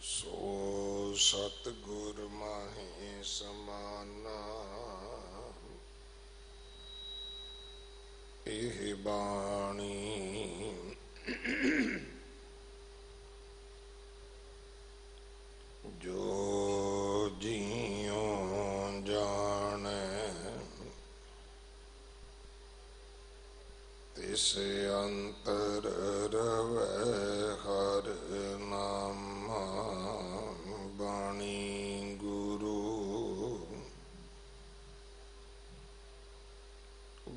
सो सतगुर माही समाना एह बाणी जो जियों जाने तिस अंतर रवै हर नामा बाणी गुरु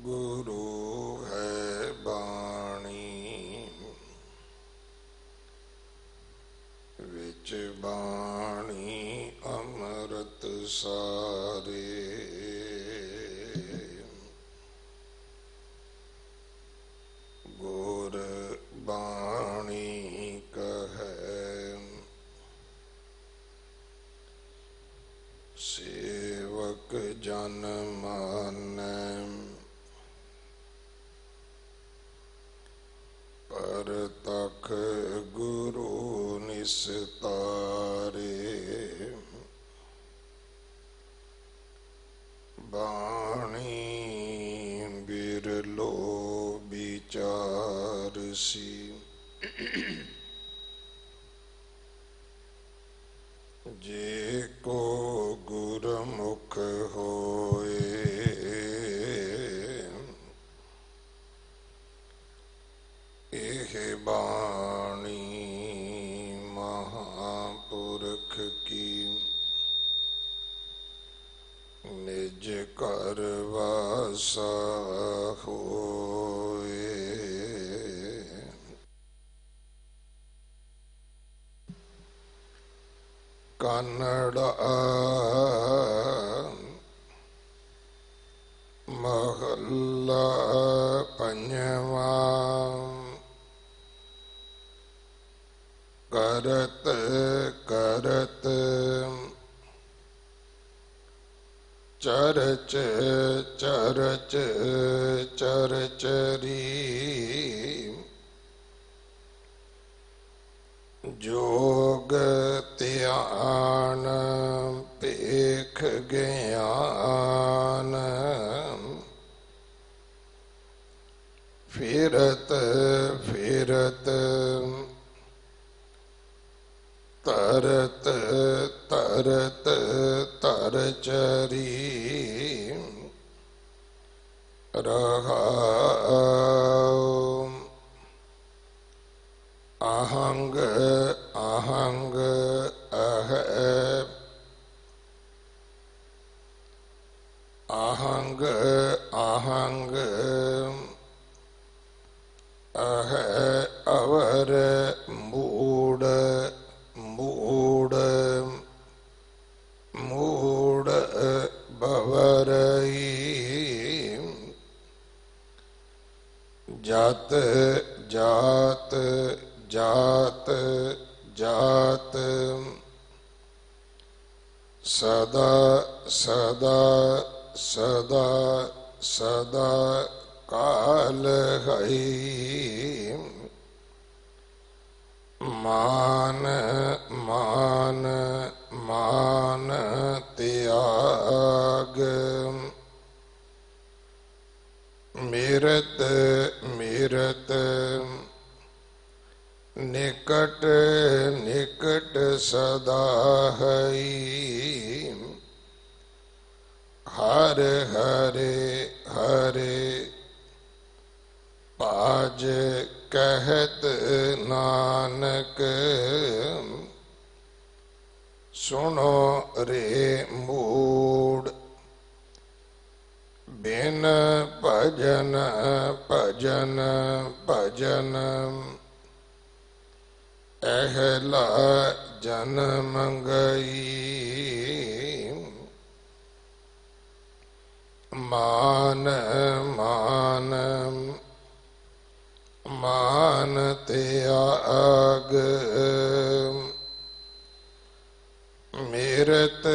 गुरु है बाणी विच बाणी अमृत सारे गुर बाणी कहे सेवक जन मानै परतख गुरु निस्तारे बाणी बिरलो विचारसी जे को गुरमुख होए एह बाणी महापुरख की निज कर वासा होए। कन्नड़ा महला पंजवा करत करत चरच चरच चरचरी जोग ध्यान पेख ज्ञान फिरत फिरत तरत तरत तरचरी रहा आहंग आहंग अह आहंग आहंग अह अवर मूड मूड मूड बवरई जात जात जात जात सदा सदा सदा सदा काल है मान मान मान त्याग मिरत मिरत निकट निकट सदा है हर हरे हरे पाज कहत नानक सुनो रे मूड बिन भजन भजन भजन अहला जन्म गई मान मान मान त्याग मिरत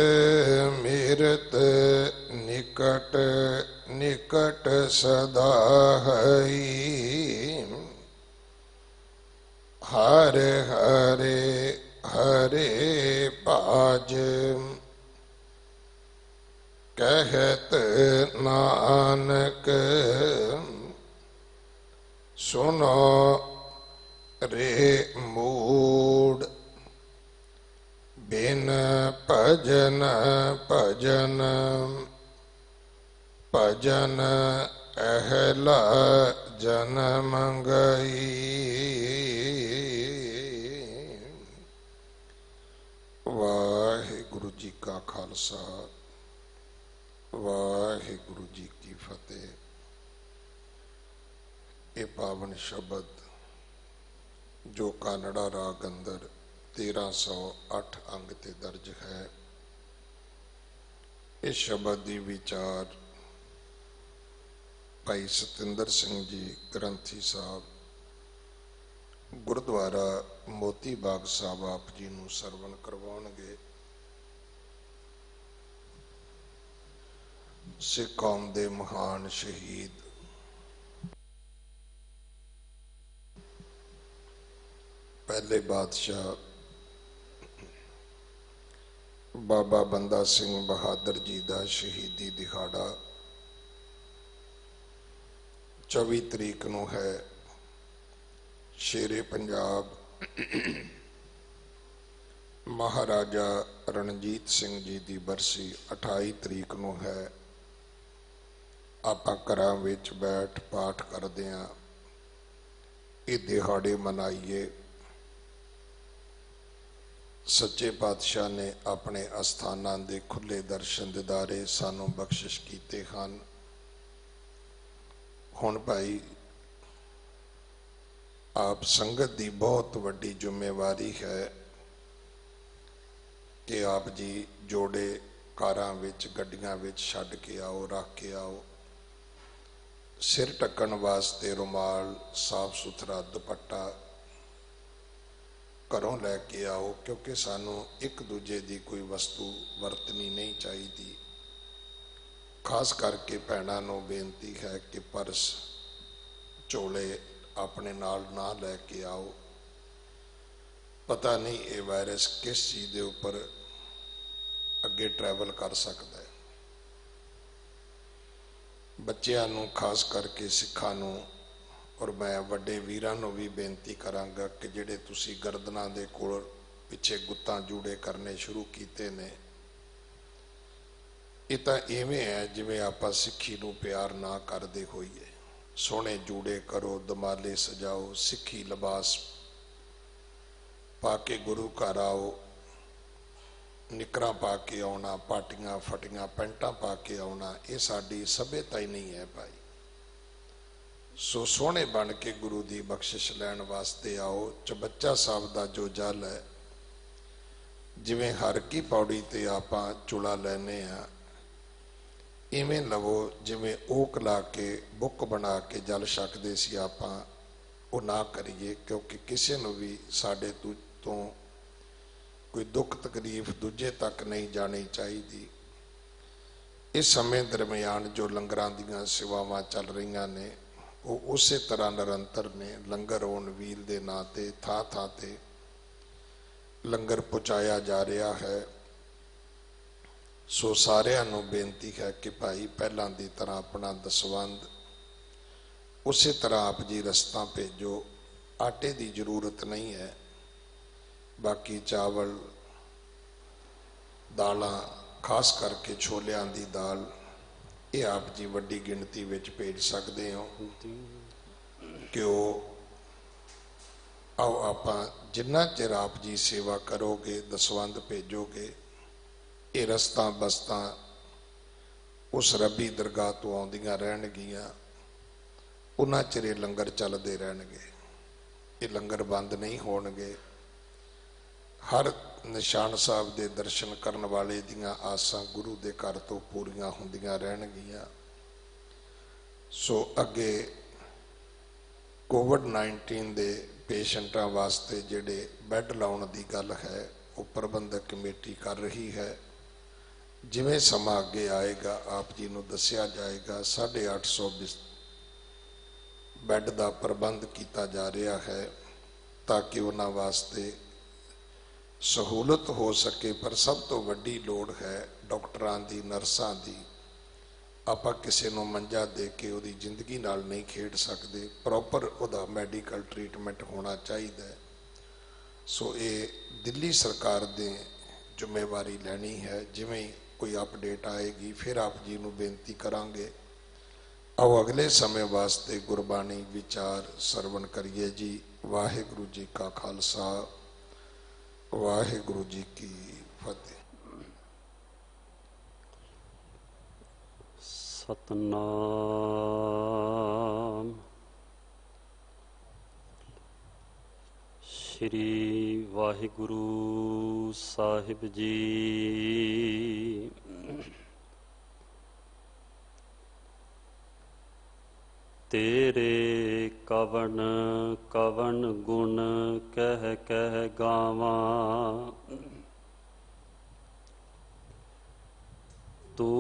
मिरत निकट निकट सदा है हरे हरे हरे बाज कहत नानक सुनो रे मूड बिन भजन भजन भजन अहला जन्म गई। वाहिगुरु जी का खालसा वाहिगुरु जी की फतेह। ये पावन शब्द जो कानड़ा राग अंदर 1308 अंग ते दर्ज है, इस शब्द की विचार भाई सतिंदर सिंह जी ग्रंथी साहब गुरुद्वारा मोती बाग साहब आप जी नूं सरवण करवाउणगे। सिख कौम दे महान शहीद पहले बादशाह बाबा बंदा सिंह बहादुर जी का शहीदी दिहाड़ा 24 तरीक नूं है। शेरे पंजाब महाराजा रणजीत सिंह जी की बरसी 28 तरीक नूं है। आपां घरां विच बैठ पाठ करदे हां, ये दिहाड़े मनाइए। सच्चे पातशाह ने अपने अस्थानां दे खुले दर्शन दिदारे सानू बख्शिश कीते हैं। हुण भाई आप संगत की बहुत वड्डी जिम्मेवारी है कि आप जी जोड़े कारां विच गड्डियां विच छड्ड के आओ, रख के आओ। सिर ढकण वास्ते रुमाल, साफ सुथरा दुपट्टा घरों लैके आओ, क्योंकि सानू एक दूजे की कोई वस्तु वरतनी नहीं चाहिए। खास करके भैणां नूं बेनती है कि परस झोले अपने नाल ना लैके आओ। पता नहीं ये वायरस किस चीज़ के उपर अगे ट्रैवल कर सकता है। बच्चों नूं खास करके सिखां नूं और मैं वड्डे वीरां नूं भी बेनती करांगा कि जिहड़े तुसीं गर्दनां दे कोल पिछे गुत्तां जूड़े करने शुरू कीते ने, ये तो इवें है जिवें आपां सिक्खी नूं प्यार ना करदे होईए। सोहणे जूड़े करो, दमाले सजाओ, सिक्खी लिबास पा के गुरु घर आओ। निकरां पा के आउणा, पाटियां फटियां पैंटां पा के आउणा, ये साडी सभ्यता ही नहीं है भाई। सो सोहणे बन के गुरु की बख्शिश लैण वास्ते आओ। चबच्चा साहब का जो जल है, जिवें हर की पौड़ी ते आपां चुला लैने आ, इवें लवो जिवें ओक ला के बुक बना के जल छकदे सी आपां, वो ना करिए। क्योंकि किसी नूं भी साडे तो कोई दुख तकलीफ दूजे तक नहीं जानी चाहिए। इस समय दरम्यान जो लंगरां दीयां सेवावां चल रही ने, वो उस तरह निरंतर ने। लंगर ऑन व्हील के नां ते थां थां ते लंगर पहुँचाया जा रहा है। सो सारिਆਂ ਨੂੰ बेनती है कि भाई पहलां दी तरह अपना दसवंध उस तरह आप जी रस्ता भेजो। आटे की जरूरत नहीं है, बाकी चावल दालां खास करके छोलियां दी दाल ये आप जी वड्डी गिनती विच भेज सकते हो। घ्यो आओ आपां जिन्ना चिर आप जी सेवा करोगे, दसवंध भेजोगे, ये रस्ता बस्तां उस रबी दरगाह तो आउंदियां रहणगियां। उन्ना चिर लंगर चलते रहणगे, ये लंगर बंद नहीं होणगे। हर निशान साहब के दर्शन करने वाले दियां आसां गुरु के घर तो पूरियां हुंदियां रहणगियां। सो अगे कोविड-19 के पेशेंटां वास्ते जिहड़े बैड लाउण की गल है, वो प्रबंधक कमेटी कर रही है। जिवें समा अगे आएगा आप जी नूं दस्सिया जाएगा। 850 बैड का प्रबंध किया जा रहा है ताकि उन्हां वास्ते सहूलत हो सके। पर सब तो वड्डी लोड़ है डॉक्टरां दी, नर्सां दी। ਆਪਾਂ ਕਿਸੇ ਨੂੰ ਮੰਜਾ ਦੇ ਕੇ ਉਹਦੀ ਜ਼ਿੰਦਗੀ ਨਾਲ ਨਹੀਂ ਖੇਡ ਸਕਦੇ, ਪ੍ਰੋਪਰ ਉਹਦਾ ਮੈਡੀਕਲ ਟ੍ਰੀਟਮੈਂਟ ਹੋਣਾ ਚਾਹੀਦਾ ਹੈ। ਸੋ ਇਹ ਦਿੱਲੀ ਸਰਕਾਰ ਦੇ ਜ਼ਿੰਮੇਵਾਰੀ ਲੈਣੀ ਹੈ। ਜਿਵੇਂ ਕੋਈ ਅਪਡੇਟ ਆਏਗੀ ਫਿਰ ਆਪ ਜੀ ਨੂੰ ਬੇਨਤੀ ਕਰਾਂਗੇ। आओ अगले समय वास्ते गुरबाणी विचार सरवण करिए जी। वाहिगुरु जी का खालसा, वाहिगुरु जी की फतेह। सतनाम श्री वाहिगुरु साहिब जी। तेरे कवन कवन गुण कह कह गावा, तू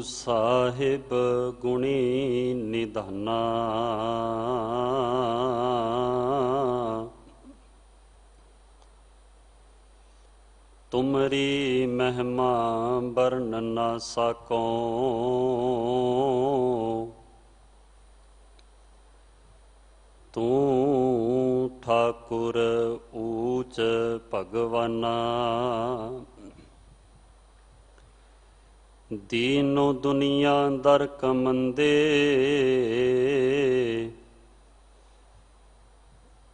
साहिब गुणी निधाना। तुमरी महिमा बरन ना सको, तू ठाकुर ऊच भगवाना। दीनो दुनिया दर कमंदे,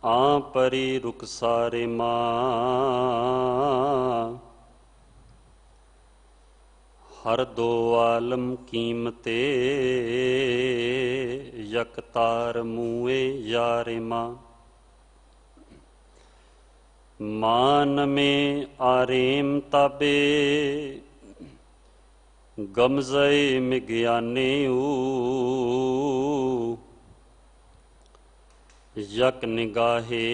आ परी रुखसारे मां। हर दो आलम कीमते, यकतार मुए यारे मां। मान में आरेम ताबे, गमज़े मिग्याने यक निगाहे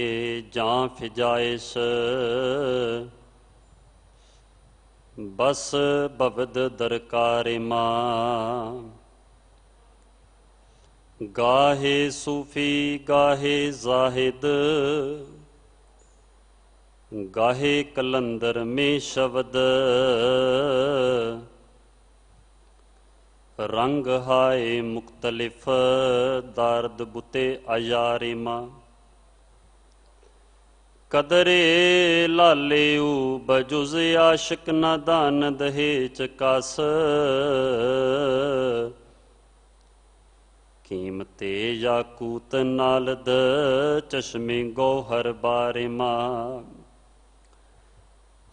जां फिजाइश। बस बबद दरकार मां। गाहे सूफी गाहे जाहिद, गाहे कलंदर में शब्द। रंग हाय मुख्तलिफ दर्द बुते अयारे मां। कदरे लालेऊ बजुज आशिक नादान दहेज कस। कीमते याकूत नालद चश्मे गौहर बारे मां।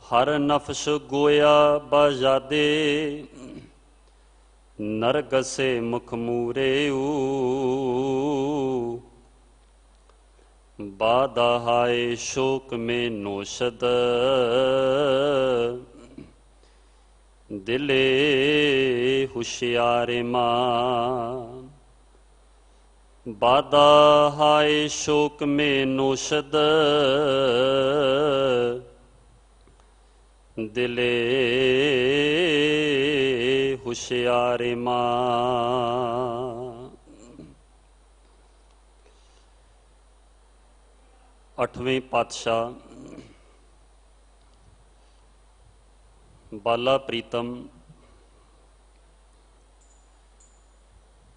हर नफ्स गोया बाजादे, नरगसे मुख मूरे बादा हाय शोक में नोशद। दिले हुशियारे मां। बादा हाय शोक में नोशद, दिले हुशियारे मां। अठवें पातशाह बाला प्रीतम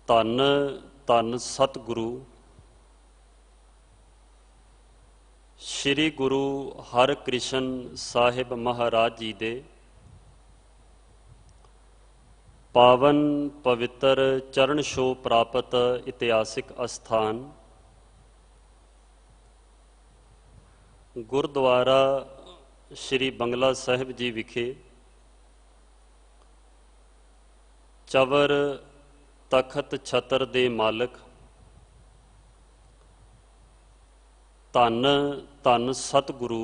धन धन सतगुरु श्री गुरु हरकृष्ण साहिब महाराज जी दे पावन पवित्र चरण छो प्राप्त इतिहासिक अस्थान गुरुद्वारा श्री बंगला साहिब जी विखे चवर तखत छतर दे मालक धन धन सतगुरु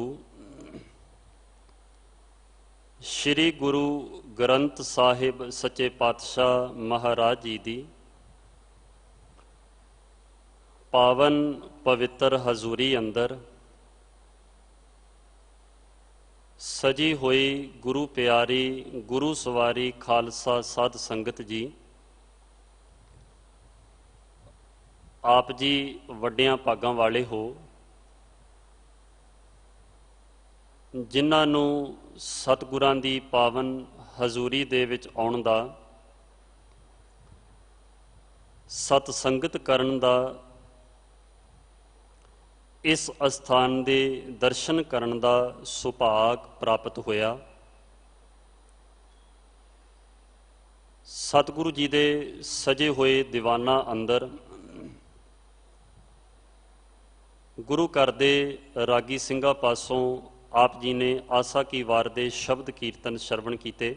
श्री गुरु ग्रंथ साहिब सच्चे पातशाह महाराज जी दी पावन पवित्र हजूरी अंदर सजी हुई गुरु प्यारी गुरु सवारी खालसा साध संगत जी, आप जी वड्डियां भागां वाले हो। ਜਿਨ੍ਹਾਂ ਨੂੰ ਸਤਿਗੁਰਾਂ ਦੀ ਪਾਵਨ ਹਜ਼ੂਰੀ ਦੇ ਵਿੱਚ ਆਉਣ ਦਾ, ਸਤ ਸੰਗਤ ਕਰਨ ਦਾ, ਇਸ ਅਸਥਾਨ ਦੇ ਦਰਸ਼ਨ ਕਰਨ ਦਾ ਸੁਭਾਗ ਪ੍ਰਾਪਤ ਹੋਇਆ। ਸਤਿਗੁਰੂ ਜੀ ਦੇ ਸਜੇ ਹੋਏ ਦੀਵਾਨਾਂ ਅੰਦਰ ਗੁਰੂ ਘਰ ਦੇ ਰਾਗੀ ਸਿੰਘਾਂ ਪਾਸੋਂ ਆਪ ਜੀ ਨੇ ਆਸਾ ਕੀ ਵਾਰ ਦੇ ਸ਼ਬਦ ਕੀਰਤਨ ਸ਼ਰਵਣ ਕੀਤੇ।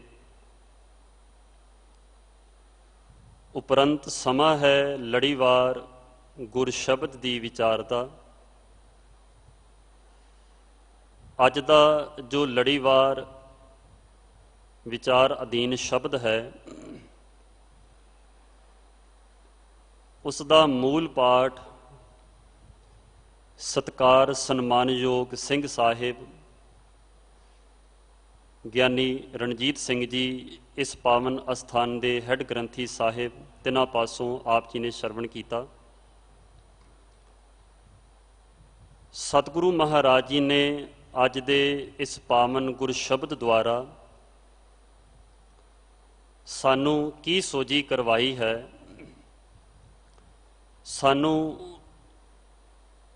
ਉਪਰੰਤ ਸਮਾਂ ਹੈ ਲੜੀਵਾਰ ਗੁਰ ਸ਼ਬਦ ਦੀ ਵਿਚਾਰ ਦਾ। ਅੱਜ ਦਾ ਜੋ ਲੜੀਵਾਰ ਵਿਚਾਰ ਅਧੀਨ ਸ਼ਬਦ ਹੈ, ਉਸ ਦਾ ਮੂਲ ਪਾਠ ਸਤਿਕਾਰ ਸਨਮਾਨਯੋਗ ਸਿੰਘ ਸਾਹਿਬ ਗਿਆਨੀ ਰਣਜੀਤ ਸਿੰਘ ਜੀ, ਇਸ ਪਾਵਨ ਅਸਥਾਨ ਦੇ ਹੈੱਡ ਗ੍ਰੰਥੀ ਸਾਹਿਬ, ਤਿਨਾਂ ਪਾਸੋਂ ਆਪ ਜੀ ਨੇ ਸ਼ਰਵਣ ਕੀਤਾ। ਸਤਿਗੁਰੂ ਮਹਾਰਾਜ ਜੀ ਨੇ ਅੱਜ ਦੇ ਇਸ ਪਾਵਨ ਗੁਰ ਸ਼ਬਦ ਦੁਆਰਾ ਸਾਨੂੰ ਕੀ ਸੋਝੀ ਕਰਵਾਈ ਹੈ, ਸਾਨੂੰ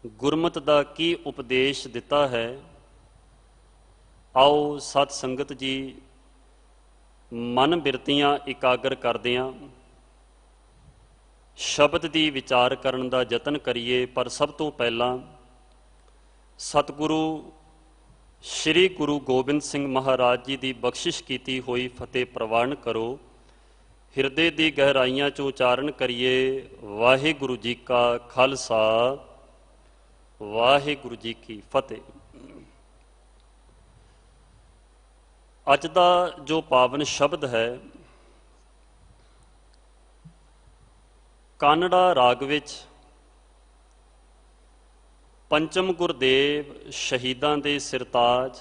ਗੁਰਮਤਿ ਦਾ ਕੀ ਉਪਦੇਸ਼ ਦਿੱਤਾ ਹੈ। ਆਓ ਸਤ ਸੰਗਤ ਜੀ ਮਨ ਬਿਰਤੀਆਂ ਇਕਾਗਰ ਕਰਦਿਆਂ ਸ਼ਬਦ ਦੀ ਵਿਚਾਰ ਕਰਨ ਦਾ ਯਤਨ ਕਰੀਏ। ਪਰ ਸਭ ਤੋਂ ਪਹਿਲਾਂ ਸਤਿਗੁਰੂ ਸ਼੍ਰੀ ਗੁਰੂ ਗੋਬਿੰਦ ਸਿੰਘ ਮਹਾਰਾਜ ਜੀ ਦੀ ਬਖਸ਼ਿਸ਼ ਕੀਤੀ ਹੋਈ ਫਤਿਹ ਪ੍ਰਵਾਨ ਕਰੋ। ਹਿਰਦੇ ਦੀ ਗਹਿਰਾਈਆਂ 'ਚੋਂ ਉਚਾਰਨ ਕਰੀਏ, ਵਾਹਿਗੁਰੂ ਜੀ ਕਾ ਖਾਲਸਾ, ਵਾਹਿਗੁਰੂ ਜੀ ਕੀ ਫਤਿਹ। ਅੱਜ ਦਾ ਜੋ ਪਾਵਨ ਸ਼ਬਦ ਹੈ, ਕਾਨੜਾ ਰਾਗ ਵਿੱਚ ਪੰਚਮ ਗੁਰਦੇਵ ਸ਼ਹੀਦਾਂ ਦੇ ਸਿਰਤਾਜ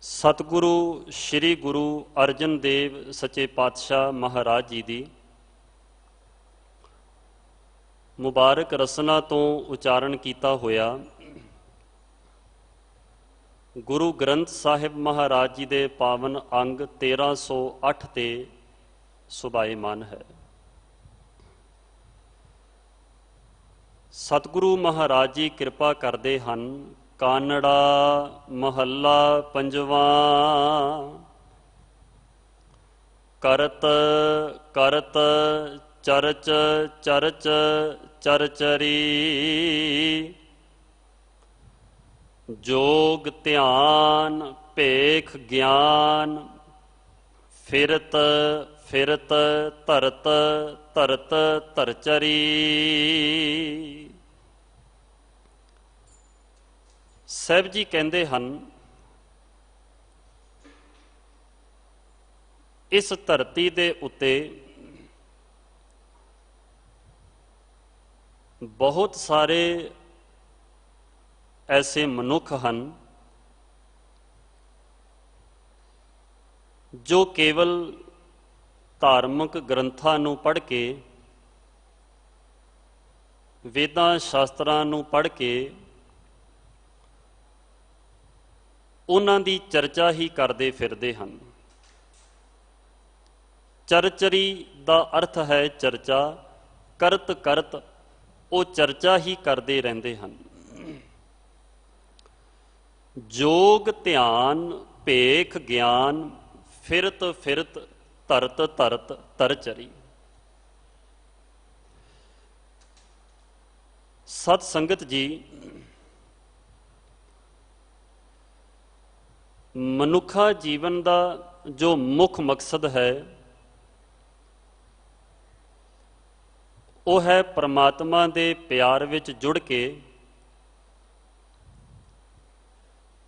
ਸਤਿਗੁਰੂ ਸ਼੍ਰੀ ਗੁਰੂ ਅਰਜਨ ਦੇਵ ਸੱਚੇ ਪਾਤਸ਼ਾਹ ਮਹਾਰਾਜ ਜੀ ਦੀ ਮੁਬਾਰਕ ਰਸਨਾ ਤੋਂ ਉਚਾਰਨ ਕੀਤਾ ਹੋਇਆ ਗੁਰੂ ਗ੍ਰੰਥ ਸਾਹਿਬ ਮਹਾਰਾਜ ਜੀ ਦੇ ਪਾਵਨ ਅੰਗ 1308 ਤੇ ਸੁਭਾਏਮਾਨ ਹੈ। ਸਤਿਗੁਰੂ ਮਹਾਰਾਜ ਜੀ ਕਿਰਪਾ ਕਰਦੇ ਹਨ। ਕਾਨੜਾ ਮਹੱਲਾ ਪੰਜਵਾਂ। ਕਰਤ ਕਰਤ ਚਰਚ ਚਰਚ ਚਰਚਰੀ, ਜੋਗ ਧਿਆਨ ਭੇਖ ਗਿਆਨ, ਫਿਰਤ ਫਿਰਤ ਧਰਤ ਧਰਤ ਧਰਚਰੀ। ਸਾਹਿਬ ਜੀ ਕਹਿੰਦੇ ਹਨ, ਇਸ ਧਰਤੀ ਦੇ ਉੱਤੇ ਬਹੁਤ ਸਾਰੇ ਐਸੇ ਮਨੁੱਖ ਹਨ ਜੋ ਕੇਵਲ ਧਾਰਮਿਕ ਗ੍ਰੰਥਾਂ ਨੂੰ ਪੜ੍ਹ ਕੇ, ਵੇਦਾਂ ਸ਼ਾਸਤਰਾਂ ਨੂੰ ਪੜ੍ਹ ਕੇ ਉਹਨਾਂ ਦੀ ਚਰਚਾ ਹੀ ਕਰਦੇ ਫਿਰਦੇ ਹਨ। ਚਰਚਰੀ ਦਾ ਅਰਥ ਹੈ ਚਰਚਾ। ਕਰਤ ਕਰਤ ਉਹ ਚਰਚਾ ਹੀ ਕਰਦੇ ਰਹਿੰਦੇ ਹਨ। ਜੋਗ ਧਿਆਨ ਭੇਖ ਗਿਆਨ, ਫਿਰਤ ਫਿਰਤ ਧਰਤ ਧਰਤ ਧਰਚਰੀ। ਸਤ ਸੰਗਤ ਜੀ, ਮਨੁੱਖਾ ਜੀਵਨ ਦਾ ਜੋ ਮੁੱਖ ਮਕਸਦ ਹੈ ਉਹ ਹੈ ਪਰਮਾਤਮਾ ਦੇ ਪਿਆਰ ਵਿੱਚ ਜੁੜ ਕੇ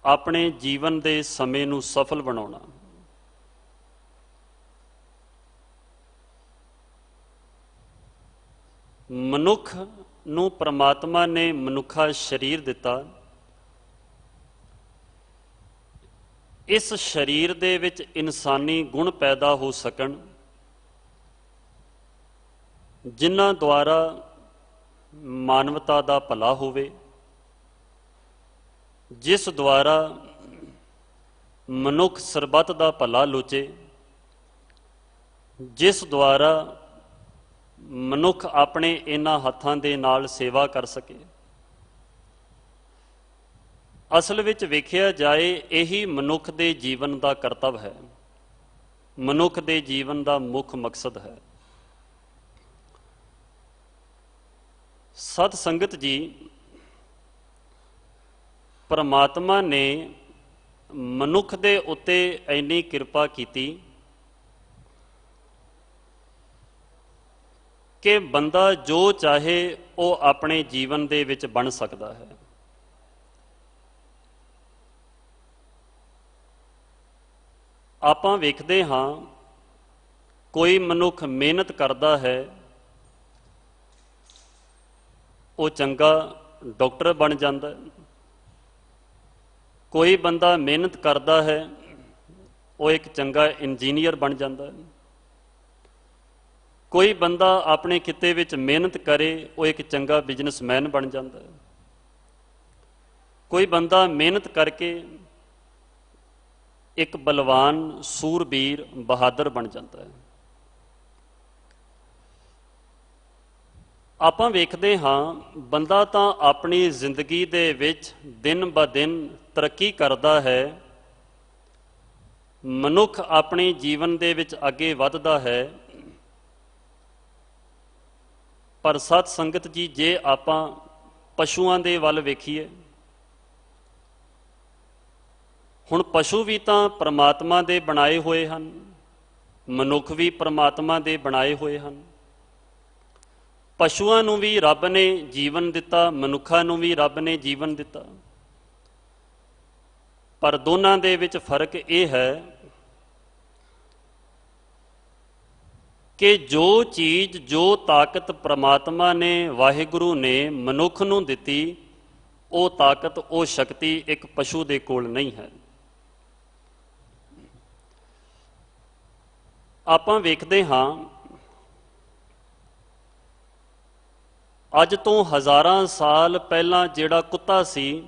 ਆਪਣੇ ਜੀਵਨ ਦੇ ਸਮੇਂ ਨੂੰ ਸਫਲ ਬਣਾਉਣਾ। ਮਨੁੱਖ ਨੂੰ ਪਰਮਾਤਮਾ ਨੇ ਮਨੁੱਖਾ ਸਰੀਰ ਦਿੱਤਾ। ਇਸ ਸਰੀਰ ਦੇ ਵਿੱਚ ਇਨਸਾਨੀ ਗੁਣ ਪੈਦਾ ਹੋ ਸਕਣ, ਜਿਨ੍ਹਾਂ ਦੁਆਰਾ ਮਾਨਵਤਾ ਦਾ ਭਲਾ ਹੋਵੇ, ਜਿਸ ਦੁਆਰਾ ਮਨੁੱਖ ਸਰਬੱਤ ਦਾ ਭਲਾ ਲੋਚੇ, ਜਿਸ ਦੁਆਰਾ ਮਨੁੱਖ ਆਪਣੇ ਇਹਨਾਂ ਹੱਥਾਂ ਦੇ ਨਾਲ ਸੇਵਾ ਕਰ ਸਕੇ। ਅਸਲ ਵਿੱਚ ਵੇਖਿਆ ਜਾਏ ਇਹੀ ਮਨੁੱਖ ਦੇ ਜੀਵਨ ਦਾ ਕਰਤੱਵ ਹੈ, ਮਨੁੱਖ ਦੇ ਜੀਵਨ ਦਾ ਮੁੱਖ ਮਕਸਦ ਹੈ। ਸਤ ਸੰਗਤ ਜੀ, ਪਰਮਾਤਮਾ ਨੇ ਮਨੁੱਖ ਦੇ ਉੱਤੇ ਇੰਨੀ ਕਿਰਪਾ ਕੀਤੀ ਕਿ ਬੰਦਾ ਜੋ ਚਾਹੇ ਉਹ ਆਪਣੇ ਜੀਵਨ ਦੇ ਵਿੱਚ ਬਣ ਸਕਦਾ ਹੈ। ਆਪਾਂ ਵੇਖਦੇ ਹਾਂ ਕੋਈ ਮਨੁੱਖ ਮਿਹਨਤ ਕਰਦਾ ਹੈ, ਉਹ ਚੰਗਾ ਡਾਕਟਰ ਬਣ ਜਾਂਦਾ ਹੈ। ਕੋਈ ਬੰਦਾ ਮਿਹਨਤ ਕਰਦਾ ਹੈ, ਉਹ ਇੱਕ ਚੰਗਾ ਇੰਜੀਨੀਅਰ ਬਣ ਜਾਂਦਾ ਹੈ। ਕੋਈ ਬੰਦਾ ਆਪਣੇ ਕਿੱਤੇ ਵਿੱਚ ਮਿਹਨਤ ਕਰੇ, ਉਹ ਇੱਕ ਚੰਗਾ ਬਿਜ਼ਨਸਮੈਨ ਬਣ ਜਾਂਦਾ ਹੈ। ਕੋਈ ਬੰਦਾ ਮਿਹਨਤ ਕਰਕੇ ਇੱਕ ਬਲਵਾਨ, ਸੂਰਬੀਰ, ਬਹਾਦਰ ਬਣ ਜਾਂਦਾ ਹੈ। ਆਪਾਂ ਵੇਖਦੇ ਹਾਂ ਬੰਦਾ ਤਾਂ ਆਪਣੀ ਜ਼ਿੰਦਗੀ ਦੇ ਵਿੱਚ ਦਿਨ ਬ ਦਿਨ ਤਰੱਕੀ ਕਰਦਾ ਹੈ, ਮਨੁੱਖ ਆਪਣੇ ਜੀਵਨ ਦੇ ਵਿੱਚ ਅੱਗੇ ਵੱਧਦਾ ਹੈ। ਪਰ ਸਤ ਸੰਗਤ ਜੀ, ਜੇ ਆਪਾਂ ਪਸ਼ੂਆਂ ਦੇ ਵੱਲ ਵੇਖੀਏ, ਹੁਣ ਪਸ਼ੂ ਵੀ ਤਾਂ ਪਰਮਾਤਮਾ ਦੇ ਬਣਾਏ ਹੋਏ ਹਨ, ਮਨੁੱਖ ਵੀ ਪਰਮਾਤਮਾ ਦੇ ਬਣਾਏ ਹੋਏ ਹਨ। ਪਸ਼ੂਆਂ ਨੂੰ ਵੀ ਰੱਬ ਨੇ ਜੀਵਨ ਦਿੱਤਾ, ਮਨੁੱਖਾਂ ਨੂੰ ਵੀ ਰੱਬ ਨੇ ਜੀਵਨ ਦਿੱਤਾ। ਪਰ ਦੋਨਾਂ ਦੇ ਵਿੱਚ ਫਰਕ ਇਹ ਹੈ ਕਿ ਜੋ ਚੀਜ਼, ਜੋ ਤਾਕਤ ਪ੍ਰਮਾਤਮਾ ਨੇ, ਵਾਹਿਗੁਰੂ ਨੇ ਮਨੁੱਖ ਨੂੰ ਦਿੱਤੀ, ਉਹ ਤਾਕਤ, ਉਹ ਸ਼ਕਤੀ ਇੱਕ ਪਸ਼ੂ ਦੇ ਕੋਲ ਨਹੀਂ ਹੈ। ਆਪਾਂ ਵੇਖਦੇ ਹਾਂ ਅੱਜ ਤੋਂ ਹਜ਼ਾਰਾਂ ਸਾਲ ਪਹਿਲਾਂ ਜਿਹੜਾ ਕੁੱਤਾ ਸੀ,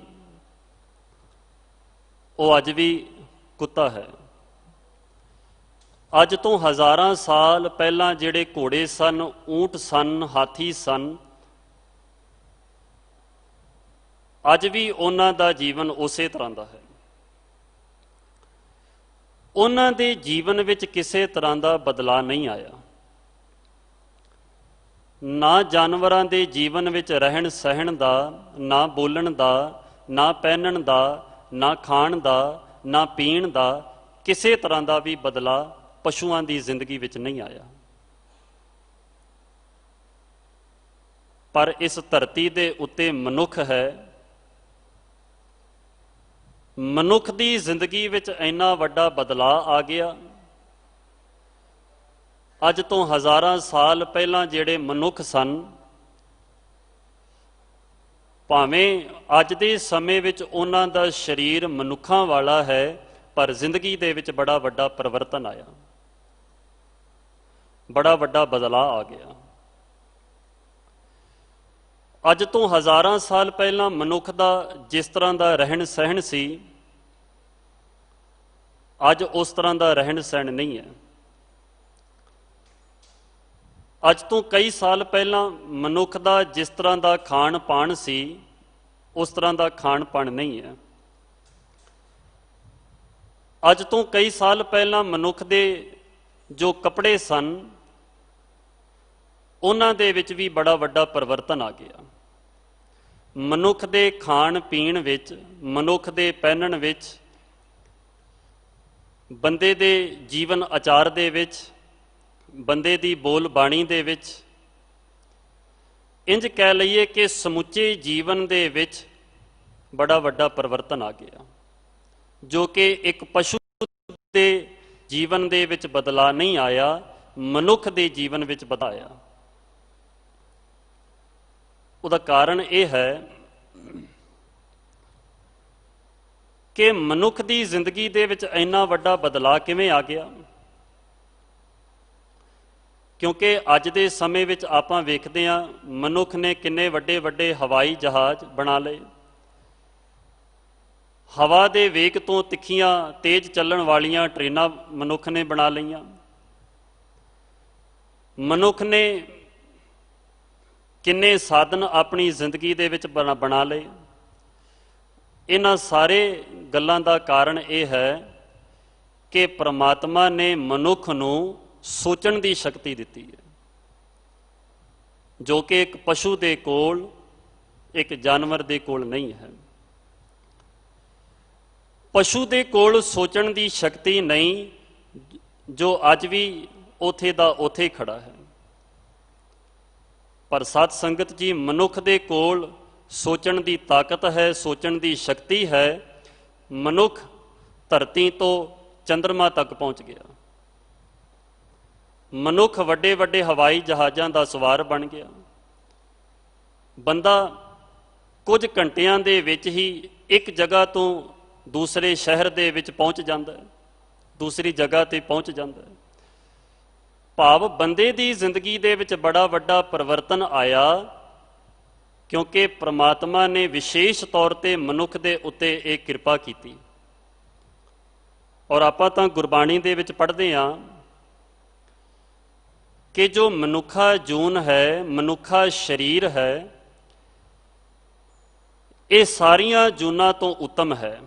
ਉਹ ਅੱਜ ਵੀ ਕੁੱਤਾ ਹੈ। ਅੱਜ ਤੋਂ ਹਜ਼ਾਰਾਂ ਸਾਲ ਪਹਿਲਾਂ ਜਿਹੜੇ ਘੋੜੇ ਸਨ, ਊਂਟ ਸਨ, ਹਾਥੀ ਸਨ, ਅੱਜ ਵੀ ਉਹਨਾਂ ਦਾ ਜੀਵਨ ਉਸੇ ਤਰ੍ਹਾਂ ਦਾ ਹੈ। ਉਹਨਾਂ ਦੇ ਜੀਵਨ ਵਿੱਚ ਕਿਸੇ ਤਰ੍ਹਾਂ ਦਾ ਬਦਲਾਅ ਨਹੀਂ ਆਇਆ। ਨਾ ਜਾਨਵਰਾਂ ਦੇ ਜੀਵਨ ਵਿੱਚ ਰਹਿਣ ਸਹਿਣ ਦਾ, ਨਾ ਬੋਲਣ ਦਾ, ਨਾ ਪਹਿਨਣ ਦਾ, ਨਾ ਖਾਣ ਦਾ, ਨਾ ਪੀਣ ਦਾ, ਕਿਸੇ ਤਰ੍ਹਾਂ ਦਾ ਵੀ ਬਦਲਾਅ ਪਸ਼ੂਆਂ ਦੀ ਜ਼ਿੰਦਗੀ ਵਿੱਚ ਨਹੀਂ ਆਇਆ। ਪਰ ਇਸ ਧਰਤੀ ਦੇ ਉੱਤੇ ਮਨੁੱਖ ਹੈ। ਮਨੁੱਖ ਦੀ ਜ਼ਿੰਦਗੀ ਵਿੱਚ ਇੰਨਾ ਵੱਡਾ ਬਦਲਾਅ ਆ ਗਿਆ। ਅੱਜ ਤੋਂ ਹਜ਼ਾਰਾਂ ਸਾਲ ਪਹਿਲਾਂ ਜਿਹੜੇ ਮਨੁੱਖ ਸਨ, ਭਾਵੇਂ ਅੱਜ ਦੇ ਸਮੇਂ ਵਿੱਚ ਉਹਨਾਂ ਦਾ ਸਰੀਰ ਮਨੁੱਖਾਂ ਵਾਲਾ ਹੈ, ਪਰ ਜ਼ਿੰਦਗੀ ਦੇ ਵਿੱਚ ਬੜਾ ਵੱਡਾ ਪਰਿਵਰਤਨ ਆਇਆ, ਬੜਾ ਵੱਡਾ ਬਦਲਾਅ ਆ ਗਿਆ। ਅੱਜ ਤੋਂ ਹਜ਼ਾਰਾਂ ਸਾਲ ਪਹਿਲਾਂ ਮਨੁੱਖ ਦਾ ਜਿਸ ਤਰ੍ਹਾਂ ਦਾ ਰਹਿਣ ਸਹਿਣ ਸੀ, ਅੱਜ ਉਸ ਤਰ੍ਹਾਂ ਦਾ ਰਹਿਣ ਸਹਿਣ ਨਹੀਂ ਹੈ। ਅੱਜ ਤੋਂ ਕਈ ਸਾਲ ਪਹਿਲਾਂ ਮਨੁੱਖ ਦਾ ਜਿਸ ਤਰ੍ਹਾਂ ਦਾ ਖਾਣ ਪਾਣ ਸੀ, ਉਸ ਤਰ੍ਹਾਂ ਦਾ ਖਾਣ ਪਾਣ ਨਹੀਂ ਹੈ। ਅੱਜ ਤੋਂ ਕਈ ਸਾਲ ਪਹਿਲਾਂ ਮਨੁੱਖ ਦੇ ਜੋ ਕੱਪੜੇ ਸਨ, ਉਹਨਾਂ ਦੇ ਵਿੱਚ ਵੀ ਬੜਾ ਵੱਡਾ ਪਰਿਵਰਤਨ ਆ ਗਿਆ। ਮਨੁੱਖ ਦੇ ਖਾਣ ਪੀਣ ਵਿੱਚ, ਮਨੁੱਖ ਦੇ ਪਹਿਨਣ ਵਿੱਚ, ਬੰਦੇ ਦੇ ਜੀਵਨ ਆਚਾਰ ਦੇ ਵਿੱਚ, ਬੰਦੇ ਦੀ ਬੋਲ ਬਾਣੀ ਦੇ ਵਿੱਚ, ਇੰਜ ਕਹਿ ਲਈਏ ਕਿ ਸਮੁੱਚੇ ਜੀਵਨ ਦੇ ਵਿੱਚ ਬੜਾ ਵੱਡਾ ਪਰਿਵਰਤਨ ਆ ਗਿਆ, ਜੋ ਕਿ ਇੱਕ ਪਸ਼ੂ ਦੇ ਜੀਵਨ ਦੇ ਵਿੱਚ ਬਦਲਾਅ ਨਹੀਂ ਆਇਆ, ਮਨੁੱਖ ਦੇ ਜੀਵਨ ਵਿੱਚ ਬਦਲਾਇਆ। ਉਹਦਾ ਕਾਰਨ ਇਹ ਹੈ ਕਿ ਮਨੁੱਖ ਦੀ ਜ਼ਿੰਦਗੀ ਦੇ ਵਿੱਚ ਇੰਨਾ ਵੱਡਾ ਬਦਲਾਅ ਕਿਵੇਂ ਆ ਗਿਆ? ਕਿਉਂਕਿ ਅੱਜ ਦੇ ਸਮੇਂ ਵਿੱਚ ਆਪਾਂ ਵੇਖਦੇ ਹਾਂ ਮਨੁੱਖ ਨੇ ਕਿੰਨੇ ਵੱਡੇ ਵੱਡੇ ਹਵਾਈ ਜਹਾਜ਼ ਬਣਾ ਲਏ, ਹਵਾ ਦੇ ਵੇਗ ਤੋਂ ਤਿੱਖੀਆਂ ਤੇਜ਼ ਚੱਲਣ ਵਾਲੀਆਂ ਟ੍ਰੇਨਾਂ ਮਨੁੱਖ ਨੇ ਬਣਾ ਲਈਆਂ। ਮਨੁੱਖ ਨੇ ਕਿੰਨੇ ਸਾਧਨ ਆਪਣੀ ਜ਼ਿੰਦਗੀ ਦੇ ਵਿੱਚ ਬਣਾ ਲਏ। ਇਹਨਾਂ ਸਾਰੇ ਗੱਲਾਂ ਦਾ ਕਾਰਨ ਇਹ ਹੈ ਕਿ ਪ੍ਰਮਾਤਮਾ ਨੇ ਮਨੁੱਖ ਨੂੰ ਸੋਚਣ ਦੀ ਸ਼ਕਤੀ ਦਿੱਤੀ ਹੈ, ਜੋ ਕਿ ਇੱਕ ਪਸ਼ੂ ਦੇ ਕੋਲ, ਇੱਕ ਜਾਨਵਰ ਦੇ ਕੋਲ ਨਹੀਂ ਹੈ। ਪਸ਼ੂ ਦੇ ਕੋਲ ਸੋਚਣ ਦੀ ਸ਼ਕਤੀ ਨਹੀਂ, ਜੋ ਅੱਜ ਵੀ ਉੱਥੇ ਦਾ ਉੱਥੇ ਖੜਾ ਹੈ। ਪਰ ਸਤ ਸੰਗਤ ਜੀ, ਮਨੁੱਖ ਦੇ ਕੋਲ ਸੋਚਣ ਦੀ ਤਾਕਤ ਹੈ, ਸੋਚਣ ਦੀ ਸ਼ਕਤੀ ਹੈ। ਮਨੁੱਖ ਧਰਤੀ ਤੋਂ ਚੰਦਰਮਾ ਤੱਕ ਪਹੁੰਚ ਗਿਆ। ਮਨੁੱਖ ਵੱਡੇ ਵੱਡੇ ਹਵਾਈ ਜਹਾਜ਼ਾਂ ਦਾ ਸਵਾਰ ਬਣ ਗਿਆ। ਬੰਦਾ ਕੁਝ ਘੰਟਿਆਂ ਦੇ ਵਿੱਚ ਹੀ ਇੱਕ ਜਗ੍ਹਾ ਤੋਂ ਦੂਸਰੇ ਸ਼ਹਿਰ ਦੇ ਵਿੱਚ ਪਹੁੰਚ ਜਾਂਦਾ ਹੈ, ਦੂਸਰੀ ਜਗ੍ਹਾ ਤੇ ਪਹੁੰਚ ਜਾਂਦਾ ਹੈ। ਭਾਵ ਬੰਦੇ ਦੀ ਜ਼ਿੰਦਗੀ ਦੇ ਵਿੱਚ ਬੜਾ ਵੱਡਾ ਪਰਿਵਰਤਨ ਆਇਆ, ਕਿਉਂਕਿ ਪ੍ਰਮਾਤਮਾ ਨੇ ਵਿਸ਼ੇਸ਼ ਤੌਰ ਤੇ ਮਨੁੱਖ ਦੇ ਉੱਤੇ ਇਹ ਕਿਰਪਾ ਕੀਤੀ। ਔਰ ਆਪਾਂ ਤਾਂ ਗੁਰਬਾਣੀ ਦੇ ਵਿੱਚ ਪੜ੍ਹਦੇ ਹਾਂ ਕਿ ਜੋ ਮਨੁੱਖਾ ਜੂਨ ਹੈ, ਮਨੁੱਖਾ ਸਰੀਰ ਹੈ, ਇਹ ਸਾਰੀਆਂ ਜੂਨਾਂ ਤੋਂ ਉੱਤਮ ਹੈ,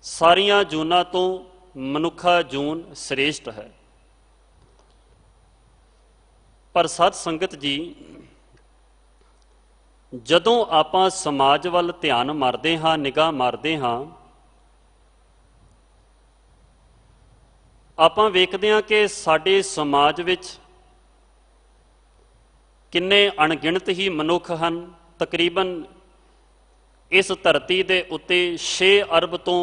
ਸਾਰੀਆਂ ਜੂਨਾਂ ਤੋਂ ਮਨੁੱਖਾ ਜੂਨ ਸ੍ਰੇਸ਼ਟ ਹੈ। ਪਰ ਸਤ ਸੰਗਤ ਜੀ, ਜਦੋਂ ਆਪਾਂ ਸਮਾਜ ਵੱਲ ਧਿਆਨ ਮਾਰਦੇ ਹਾਂ, ਨਿਗਾਹ ਮਾਰਦੇ ਹਾਂ, ਆਪਾਂ ਵੇਖਦੇ ਹਾਂ ਕਿ ਸਾਡੇ ਸਮਾਜ ਵਿੱਚ ਕਿੰਨੇ ਅਣਗਿਣਤ ਹੀ ਮਨੁੱਖ ਹਨ। ਤਕਰੀਬਨ ਇਸ ਧਰਤੀ ਦੇ ਉੱਤੇ 6 ਅਰਬ ਤੋਂ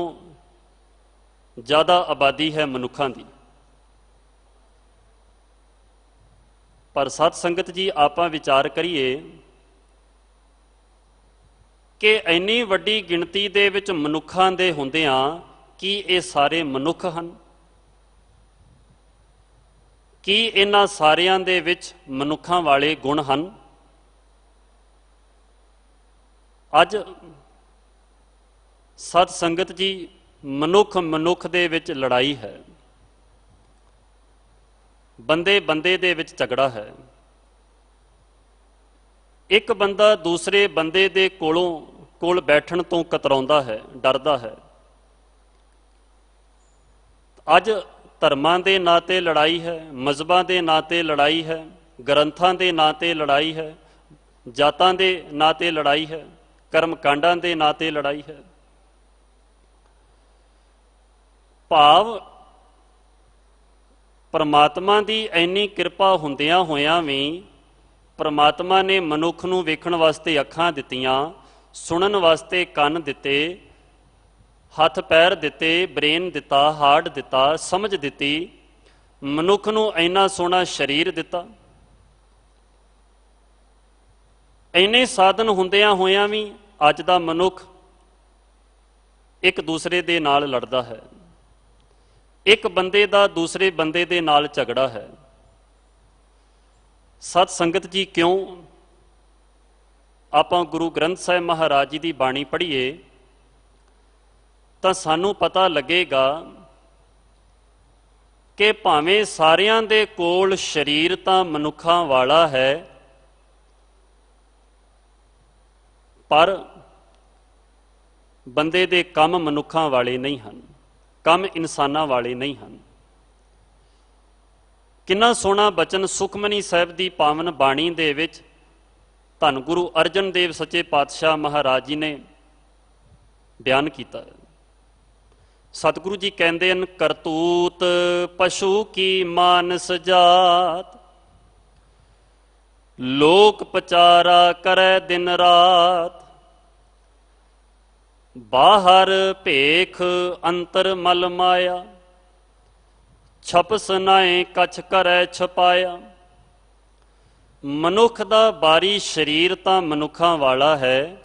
ਜ਼ਿਆਦਾ ਆਬਾਦੀ ਹੈ ਮਨੁੱਖਾਂ ਦੀ। ਪਰ ਸਤ ਸੰਗਤ ਜੀ, ਆਪਾਂ ਵਿਚਾਰ ਕਰੀਏ ਕਿ ਇੰਨੀ ਵੱਡੀ ਗਿਣਤੀ ਦੇ ਵਿੱਚ ਮਨੁੱਖਾਂ ਦੇ ਹੁੰਦਿਆਂ ਕੀ ਇਹ ਸਾਰੇ ਮਨੁੱਖ ਹਨ? ਕੀ ਇਹਨਾਂ ਸਾਰਿਆਂ ਦੇ ਵਿੱਚ ਮਨੁੱਖਾਂ ਵਾਲੇ ਗੁਣ ਹਨ? ਅੱਜ ਸਤ ਸੰਗਤ ਜੀ, ਮਨੁੱਖ ਦੇ ਵਿੱਚ ਲੜਾਈ ਹੈ, ਬੰਦੇ ਦੇ ਵਿੱਚ ਝਗੜਾ ਹੈ। ਇੱਕ ਬੰਦਾ ਦੂਸਰੇ ਬੰਦੇ ਦੇ ਕੋਲ ਬੈਠਣ ਤੋਂ ਕਤਰਾਉਂਦਾ ਹੈ, ਡਰਦਾ ਹੈ। ਅੱਜ ਧਰਮਾਂ ਦੇ ਨਾਂ 'ਤੇ ਲੜਾਈ ਹੈ, ਮਜ਼ਹਬਾਂ ਦੇ ਨਾਂ 'ਤੇ ਲੜਾਈ ਹੈ, ਗ੍ਰੰਥਾਂ ਦੇ ਨਾਂ 'ਤੇ ਲੜਾਈ ਹੈ, ਜਾਤਾਂ ਦੇ ਨਾਂ 'ਤੇ ਲੜਾਈ ਹੈ, ਕਰਮਕਾਂਡਾਂ ਦੇ ਨਾਂ 'ਤੇ ਲੜਾਈ ਹੈ। ਭਾਵ ਪਰਮਾਤਮਾ ਦੀ ਇੰਨੀ ਕਿਰਪਾ ਹੁੰਦਿਆਂ ਹੋਇਆਂ ਵੀ ਪਰਮਾਤਮਾ ਨੇ ਮਨੁੱਖ ਨੂੰ ਵੇਖਣ ਵਾਸਤੇ ਅੱਖਾਂ ਦਿੱਤੀਆਂ, ਸੁਣਨ ਵਾਸਤੇ ਕੰਨ ਦਿੱਤੇ, ਹੱਥ ਪੈਰ ਦਿੱਤੇ, ਬ੍ਰੇਨ ਦਿੱਤਾ, ਹਾਰਟ ਦਿੱਤਾ, ਸਮਝ ਦਿੱਤੀ, ਮਨੁੱਖ ਨੂੰ ਇੰਨਾ ਸੋਹਣਾ ਸਰੀਰ ਦਿੱਤਾ। ਇੰਨੇ ਸਾਧਨ ਹੁੰਦਿਆਂ ਹੋਇਆਂ ਵੀ ਅੱਜ ਦਾ ਮਨੁੱਖ ਇੱਕ ਦੂਸਰੇ ਦੇ ਨਾਲ ਲੜਦਾ ਹੈ, ਇੱਕ ਬੰਦੇ ਦਾ ਦੂਸਰੇ ਬੰਦੇ ਦੇ ਨਾਲ ਝਗੜਾ ਹੈ। ਸਤ ਸੰਗਤ ਜੀ, ਕਿਉਂ? ਆਪਾਂ ਗੁਰੂ ਗ੍ਰੰਥ ਸਾਹਿਬ ਮਹਾਰਾਜ ਜੀ ਦੀ ਬਾਣੀ ਪੜ੍ਹੀਏ ਤਾਂ ਸਾਨੂੰ ਪਤਾ ਲੱਗੇਗਾ ਕਿ ਭਾਵੇਂ ਸਾਰਿਆਂ ਦੇ ਕੋਲ ਸਰੀਰ ਤਾਂ ਮਨੁੱਖਾਂ ਵਾਲਾ ਹੈ, ਪਰ ਬੰਦੇ ਦੇ ਕੰਮ ਮਨੁੱਖਾਂ ਵਾਲੇ ਨਹੀਂ ਹਨ, ਕੰਮ ਇਨਸਾਨਾਂ ਵਾਲੇ ਨਹੀਂ ਹਨ। ਕਿੰਨਾ ਸੋਹਣਾ ਬਚਨ ਸੁਖਮਨੀ ਸਾਹਿਬ ਦੀ ਪਾਵਨ ਬਾਣੀ ਦੇ ਵਿੱਚ ਧੰਨ ਗੁਰੂ ਅਰਜਨ ਦੇਵ ਸੱਚੇ ਪਾਤਸ਼ਾਹ ਮਹਾਰਾਜ ਜੀ ਨੇ ਬਿਆਨ ਕੀਤਾ ਹੈ। ਸਤਿਗੁਰੂ ਜੀ ਕਹਿੰਦੇ ਹਨ, ਕਰਤੂਤ ਪਸ਼ੂ ਕੀ ਮਾਨਸ ਜਾਤ, ਲੋਕ ਪਚਾਰਾ ਕਰੈ ਦਿਨ ਰਾਤ, ਬਾਹਰ ਭੇਖ ਅੰਤਰ ਮਲ ਮਾਇਆ, ਛਪਸ ਨਾਏ ਕਛ ਕਰੈ ਛਪਾਇਆ। ਮਨੁੱਖ ਦਾ ਬਾਰੀ ਸਰੀਰ ਤਾਂ ਮਨੁੱਖਾਂ ਵਾਲਾ ਹੈ,